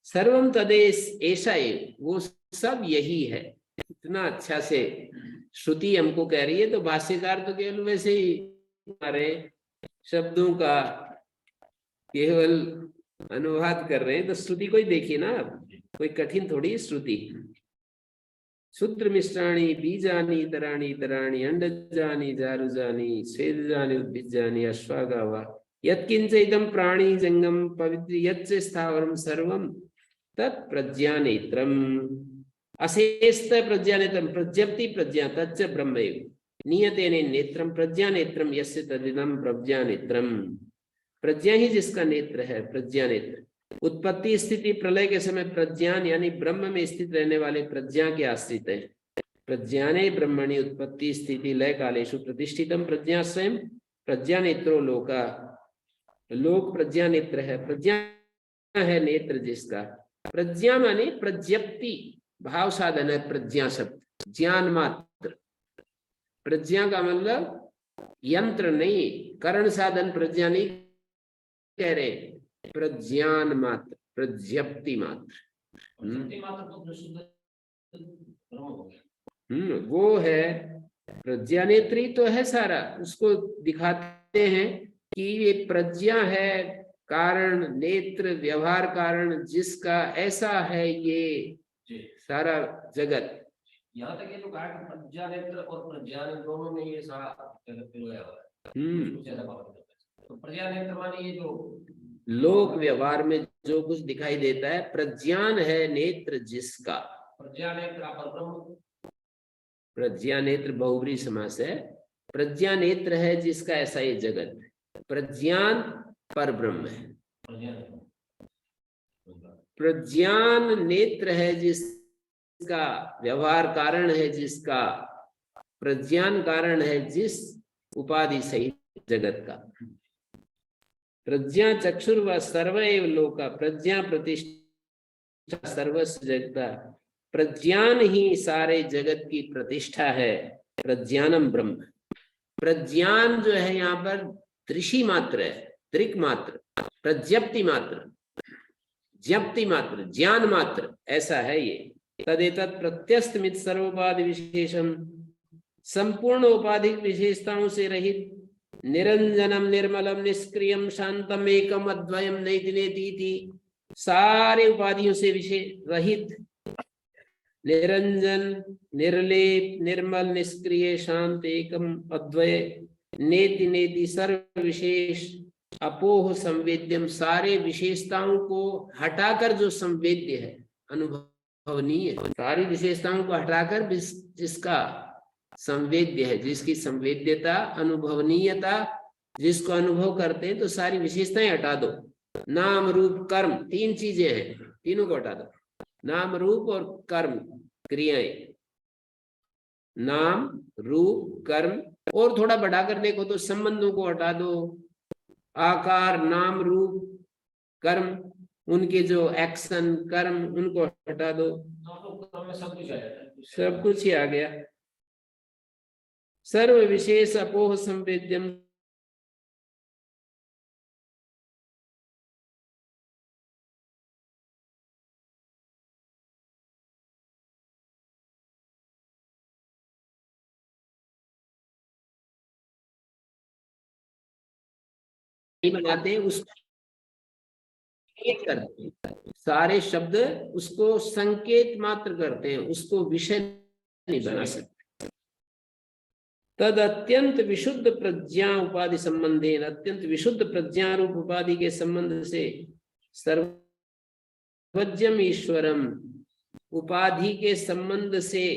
सर्वम तदेश ऐसा एव, वो सब यही है। इतना अच्छा से श्रुति हमको कह रही है, तो भाष्यकार तो केवल वैसे ही हमारे शब्दों का केवल अनुवाद कर रहे हैं। तो श्रुति को ही देखिए ना, कोई कठिन थोड़ी श्रुति। सूत्र मिश्राणी बीजानी इतराणी इतराणी अंडजानी जारुजानी स्वेदजानी उद्भिजानी अश्वागावा यत्किंच इदं प्राणी जंगम पवित्र यच्च स्थावरम सर्वम तत् प्रज्ञानेत्रम अशेषत प्रज्ञानेत्रम प्रज्ञप्ति प्रज्ञा तच्च ब्रह्मैव नियतेने नेत्रम प्रज्ञानेत्रम यस्य तदिदं प्रज्ञानेत्रम। प्रज्ञा ही जिसका नेत्र है, प्रज्ञा नेत्र। उत्पत्ति स्थिति प्रलय के समय प्रज्ञान यानी ब्रह्म में स्थित रहने वाले प्रज्ञा के आश्रित है। प्रज्ञाने ब्रह्मणि उत्पत्ति स्थिति लय कालेषु प्रतिष्ठितम प्रज्ञा स्वयं प्रज्ञा नेत्रो लोका। लोक प्रज्ञा नेत्र है, प्रज्ञा है नेत्र जिसका। प्रज्ञा माने प्रज्ञप्ति भाव साधन है प्रज्ञा शब्द, ज्ञान मात्र। प्रज्ञा का मतलब यंत्र नहीं, करण साधन प्रज्ञा नहीं कह रहे, प्रज्ञान मात्र, प्रज्ञप्ति मात्र। वो है प्रज्ञानेत्री तो है सारा। उसको दिखाते हैं कि ये प्रज्ञा है कारण, नेत्र व्यवहार कारण जिसका, ऐसा है ये सारा जगत। यहाँ तक ये तो कहा कि प्रज्ञा नेत्र और प्रज्ञान दोनों में ये सारा जगत मिलाया हुआ है। तो प्रज्ञा नेत्र माने ये जो लोक व्यवहार में जो कुछ दिखाई देता है, प्रज्ञान है नेत्र जिसका। प्रज्ञा नेत्र अपर ब्रह्म, प्रज्ञा नेत्र बहुब्री समास है। प्रज्ञा नेत्र है जिसका, ऐसा ये जगत। प्रज्ञान पर ब्रह्म है। प्रज्ञान नेत्र है जिसका, व्यवहार कारण है जिसका, प्रज्ञान कारण है जिस उपाधि सहित जगत का। प्रज्ञा चक्षुर्व सर्वैव लोका, प्रज्ञा प्रतिष्ठा सर्वस्व जगता। प्रज्ञान ही सारे जगत की प्रतिष्ठा है। प्रज्ञानम ब्रह्म। प्रज्ञान जो है यहाँ पर दृषि मात्र है, दृक् मात्र, प्रज्ञप्ति मात्र, ज्ञप्ति मात्र, ज्ञान मात्र, ऐसा है ये। तदेतत् प्रत्यस्तमित सर्वोपाधि विशेषम, संपूर्ण उपाधिक विशेषताओं से रहित, निरंजनम निर्मलम निष्क्रियम शांतम एकम अद्वयम नैति नेति, सारे उपाधियों से विशेष रहित, निरंजन निर्लेप निर्मल निष्क्रिय शांत एकम अद्वय नेति नेति सर्व विशेष अपोह संवेद्यम, सारे विशेषताओं को हटाकर जो संवेद्य है, अनुभवनीय, सारी विशेषताओं को हटाकर जिसका संवेद्य है, जिसकी संवेद्यता अनुभवनीयता, जिसको अनुभव करते हैं, तो सारी विशेषताएं हटा दो। नाम रूप कर्म, तीन चीजें हैं, तीनों को हटा दो। नाम रूप और कर्म क्रियाएं, नाम रूप कर्म, और थोड़ा बढ़ाकर देखो तो संबंधों को हटा दो। आकार नाम रूप कर्म, उनके जो एक्शन कर्म, उनको हटा दो। सब कुछ ही आ गया। सर्व विशेष अपोह संवेद्यम, बनाते हैं उसको करते हैं, सारे शब्द उसको संकेत मात्र करते हैं, उसको विषय नहीं बना सकते। तद अत्यंत विशुद्ध प्रज्ञा उपाधि संबंधे, अत्यंत विशुद्ध प्रज्ञा रूप उपाधि के संबंध से सर्वज्ञम ईश्वरम, उपाधि के संबंध से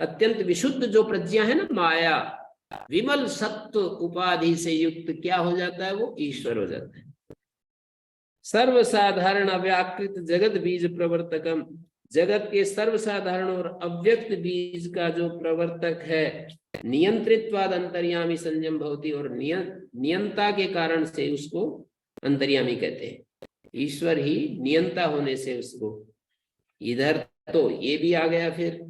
अत्यंत विशुद्ध जो प्रज्ञा है ना, माया विमल सत्व उपाधि से युक्त क्या हो जाता है, वो ईश्वर हो जाता है। सर्वसाधारण अव्याकृत जगत बीज प्रवर्तकम, जगत के सर्वसाधारण और अव्यक्त बीज का जो प्रवर्तक है, नियंत्रित्वाद अंतर्यामी संयम भवति, और नियंता के कारण से उसको अंतर्यामी कहते हैं। ईश्वर ही नियंता होने से उसको, इधर तो ये भी आ गया, फिर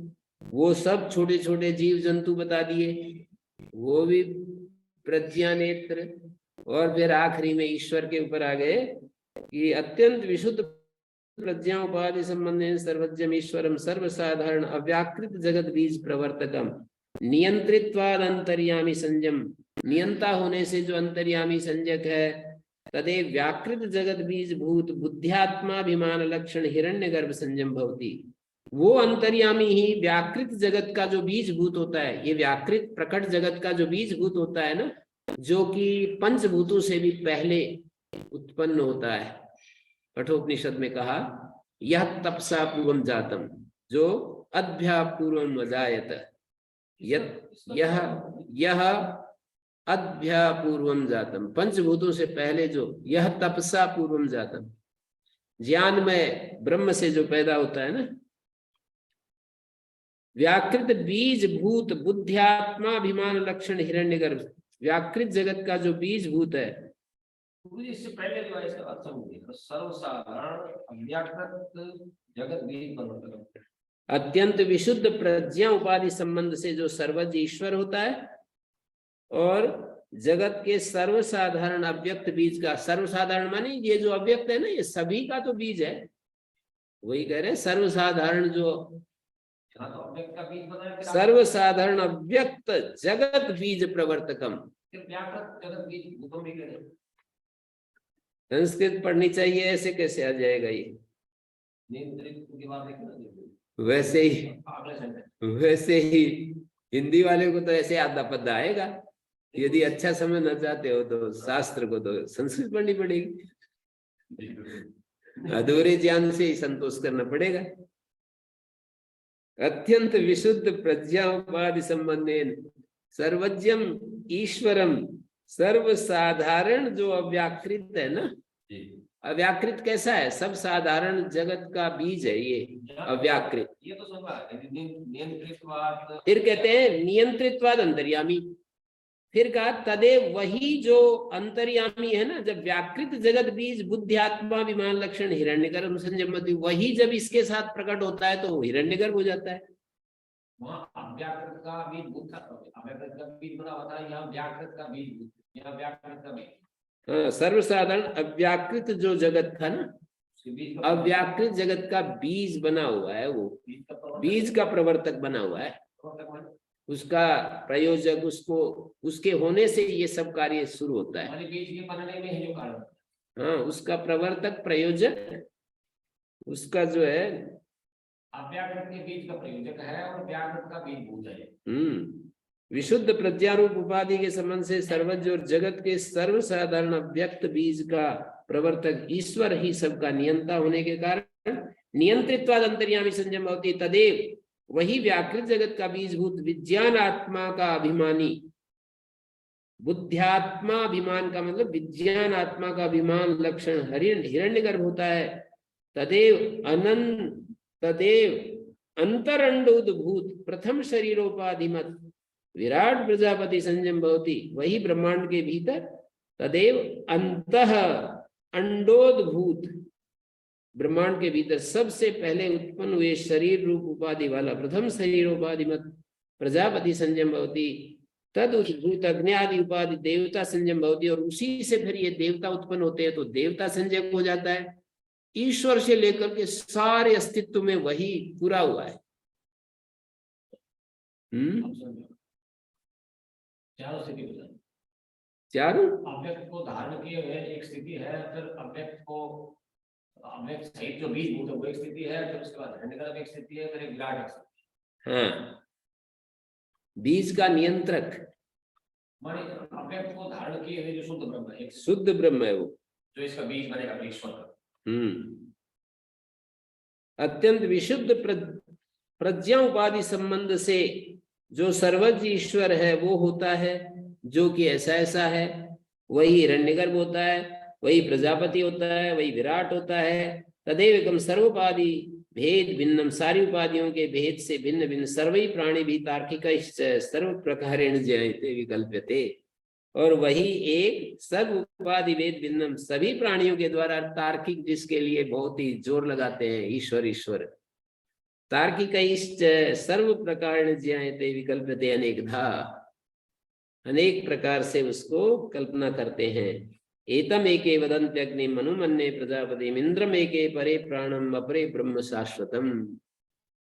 वो सब छोटे छोटे जीव जंतु बता दिए, वो भी प्रज्ञा नेत्र, और फिर आखिरी में ईश्वर के ऊपर आ गए कि अत्यंत विशुद्ध प्रज्ञा उपाधि संबंधेन सर्वज्ञम ईश्वरम सर्वसाधारण अव्याकृत जगत बीज प्रवर्तकम नियंत्रित्वाद अंतर्यामी संयम, नियंता होने से जो अंतर्यामी संजक है, तदेव व्याकृत जगत बीज भूत बुद्ध्यात्माभिमान लक्षण हिरण्यगर्भ संयम भवति। वो अंतर्यामी ही व्याकृत जगत का जो बीज भूत होता है, ये व्याकृत प्रकट जगत का जो बीज भूत होता है ना, जो कि पंचभूतों से भी पहले उत्पन्न होता है। कठोपनिषद में कहा यह तपसा पूर्वम जातम, जो अभ्या पूर्वम अजायत, यह अभ्या पूर्वम जातम, पंचभूतों से पहले जो, यह तपसा पूर्वम जातम, ज्ञान में ब्रह्म से जो पैदा होता है ना, व्याकृत बीज भूत बुद्ध्यात्माभिमान लक्षण हिरण्यगर्भ, व्याकृत जगत का जो बीज भूत है, इससे पहले जो है इसका अर्थ समझिए, सर्वसाधारण अव्याकृत जगत बीज प्रवर्तक, अत्यंत विशुद्ध प्रज्ञा उपाधि संबंध से जो सर्वज्ञ ईश्वर होता है, और जगत के सर्वसाधारण अव्यक्त बीज का, सर्वसाधारण माने ये जो अव्यक्त है ना, ये सभी का तो बीज है, वही कह रहे हैं सर्वसाधारण, जो तो अव्यक्त का बीज बनाया, सर्वसाधारण अव्यक्त जगत बीज प्रवर्तकम। फिर व्याकृत जगत बीज भूतों में करें, संस्कृत पढ़नी चाहिए, ऐसे कैसे आ जाएगा ये? नियंत्रित की बात है ना, वैसे ही अगले सेंटेंस वैसे ही हिंदी वाले को तो ऐसे आधा पद्धा आएगा। यदि अच्छा समझना चाहते हो तो शास्त्र को तो संस्कृत पढ़नी पड़ेगी, अधूरे ज्ञान से ही संतोष करना पड़ेगा। अत्यंत विशुद्ध प्रज्ञा उपाधि संबंधेन सर्वज्ञम ईश्वरम, सर्वसाधारण जो अव्याकृत है ना, अव्याकृत कैसा है? सब साधारण जगत का बीज है ये अव्याकृत। ये तो समझा नियंत्रितवाद, फिर कहते हैं नियंत्रितवाद अंतर्यामी, फिर कहा तदेव, वही जो अंतर्यामी है ना, जब व्याकृत जगत बीज बुद्ध्यात्मा विमान लक्षण हिरण्यगर्भ संयमति, वही जब इसके साथ प्रकट होता है तो हिरण्यगर्भ हो जाता है। वहाँ अव्याकृत का बीज भूत था, अव्याकृत का बीज बना होता है, यहाँ व्याकृत का बीज भूत, यहाँ व्याकृत का बीज। हाँ, सर्वसाधारण अव्याकृत जो जगत था ना, अव्याकृत जगत का बीज बना हुआ है, वो बीज का प्रवर्तक बना हुआ है, उसका प्रयोजक, उसको, उसके होने से ये सब कार्य शुरू होता है। बीज के बनने में ही जो कारण, हाँ, उसका प्रवर्तक प्रयोजक, उसका जो है अव्याकृत के बीज का प्रयोजक है और व्याकृत का बीज भूत है। विशुद्ध प्रत्यारूप उपाधि के संबंध से सर्वज्ञ और जगत के सर्वसाधारण अव्यक्त बीज का प्रवर्तक ईश्वर ही सबका नियंता होने के कारण नियंत्रित्वाद अंतर्यामी संयम होती, तदेव वही व्याकृत जगत का बीजभूत विज्ञान आत्मा का अभिमानी, बुद्ध्यात्मा अभिमान का मतलब विज्ञान आत्मा का अभिमान लक्षण हिरण्यगर्भ होता है। तदेव अंतरंडोद्भूत प्रथम शरीरोपाधिमत विराट प्रजापति संयम भवति, वही ब्रह्मांड के भीतर तदेव अंतः अंडोद्भूत, ब्रह्मांड के भीतर सबसे पहले उत्पन्न हुए शरीर रूप उपाधि वाला प्रथम शरीरोपाधिमत प्रजापति संयम भवति, तद उद्भूत अग्नि उपाधि देवता संयम भवति, और उसी से फिर ये देवता उत्पन्न होते हैं तो देवता संयम हो जाता है। ईश्वर से लेकर के सारे अस्तित्व में वही पूरा हुआ है। चारों स्थिति बता, चारों अव्यक्त को धारण किए हुए एक स्थिति है, फिर अव्यक्त को, अव्यक्त सहित जो बीज भूत है वो एक स्थिति है, फिर उसके बाद हिरण्यगर्भ एक स्थिति है, फिर एक विराट एक स्थिति। हाँ, बीज का नियंत्रक माने अव्यक्त को धारण किए हुए जो शुद्ध ब्रह्म है, एक शुद्ध ब्रह्म है वो, जो इसका बीज बनेगा ईश्वर का। अत्यंत विशुद्ध प्रज्ञा उपाधि संबंध से जो सर्वज्ञ ईश्वर है वो होता है, जो कि ऐसा ऐसा है, वही हिरण्यगर्भ होता है, वही प्रजापति होता है, वही विराट होता है। तदेव एकम सर्वोपाधि भेद भिन्नम, सारी उपाधियों के भेद से भिन्न भिन्न सर्वै प्राणी भी तार्किक सर्व प्रकारेण जयते विकल्प्यते, और वही एक सब उपाधि भेद भिन्नम, सभी प्राणियों के द्वारा तार्किक, जिसके लिए बहुत ही जोर लगाते हैं ईश्वर ईश्वर, तार्किक सर्व प्रकार ज्ञायते विकल्पते अनेकधा, अनेक प्रकार से उसको कल्पना करते हैं। एतम एके वदन्त्यग्नि मनुमन्ये प्रजापतिम इंद्रम एके परे प्राणम अपरे ब्रह्म शाश्वतम।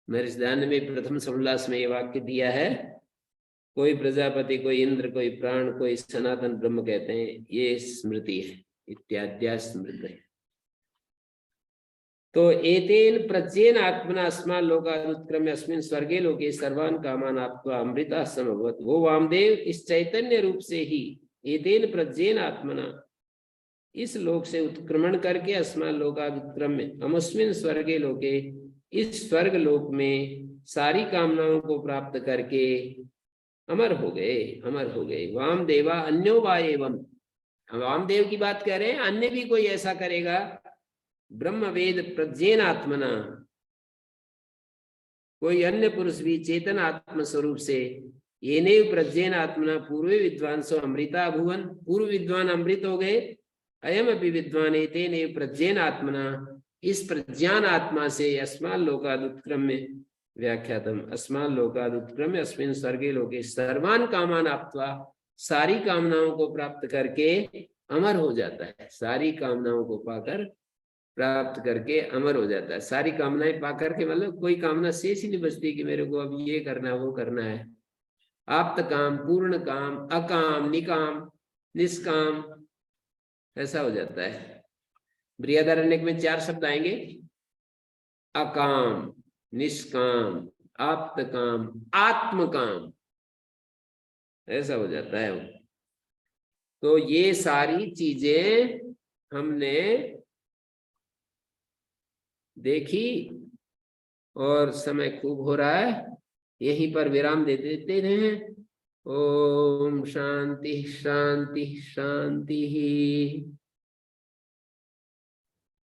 मेरे ध्यान में प्रथम समोल्लास में ये वाक्य दिया है, कोई प्रजापति, कोई इंद्र, कोई प्राण, कोई सनातन ब्रह्म कहते हैं, ये स्मृति है, इत्याद्या स्मृति है। तो एतेन प्रज्ञेन आत्मना अस्मान् लोकात् उत्क्रम्य अस्मिन् स्वर्गे लोके सर्वान् कामान् आप्त्वा अमृतः समभवत्। वो वामदेव इस चैतन्य रूप से ही एतेन प्रज्ञेन आत्मना, इस लोक से उत्क्रमण करके अस्मान् लोकात् उत्क्रम्य अमुस्मिन् स्वर्गे लोके, इस स्वर्ग लोक में सारी कामनाओं को प्राप्त करके अमर हो गए, अमर हो गए। वामदेवा अन्यो वा एवं, वामदेव की बात कर रहे हैं, अन्य भी कोई ऐसा करेगा, ब्रह्म वेद प्रज्ञेन आत्मना, कोई अन्य पुरुष भी चेतन आत्म स्वरूप से, येनेव प्रज्ञेन आत्मना पूर्व विद्वांसो अमृता भुवन, पूर्व विद्वान अमृत हो गए, अयम अपि विद्वान एतेनेव प्रज्ञेन आत्मना, इस प्रज्ञान आत्मा से अस्मान् लोकात् उत्क्रम्य व्याख्यातम, अस्मान् लोकात् उत्क्रम्य अस्मिन् स्वर्गे लोके सर्वान् कामान् आप्त्वा, सारी कामनाओं को प्राप्त करके अमर हो जाता है, सारी कामनाओं को पाकर प्राप्त करके अमर हो जाता है। सारी कामनाएं पा करके मतलब कोई कामना शेष ही नहीं बचती कि मेरे को अब ये करना है वो करना है। आप्त काम, पूर्ण काम, अकाम, निकाम, निष्काम, ऐसा हो जाता है। बृहदारण्यक में 4 शब्द आएंगे, अकाम, निष्काम, आप्त काम, आत्म काम, ऐसा हो जाता है वो। तो ये सारी चीजें हमने देखी और समय खूब हो रहा है, यहीं पर विराम दे देते हैं। ओम शांति शांति शांति।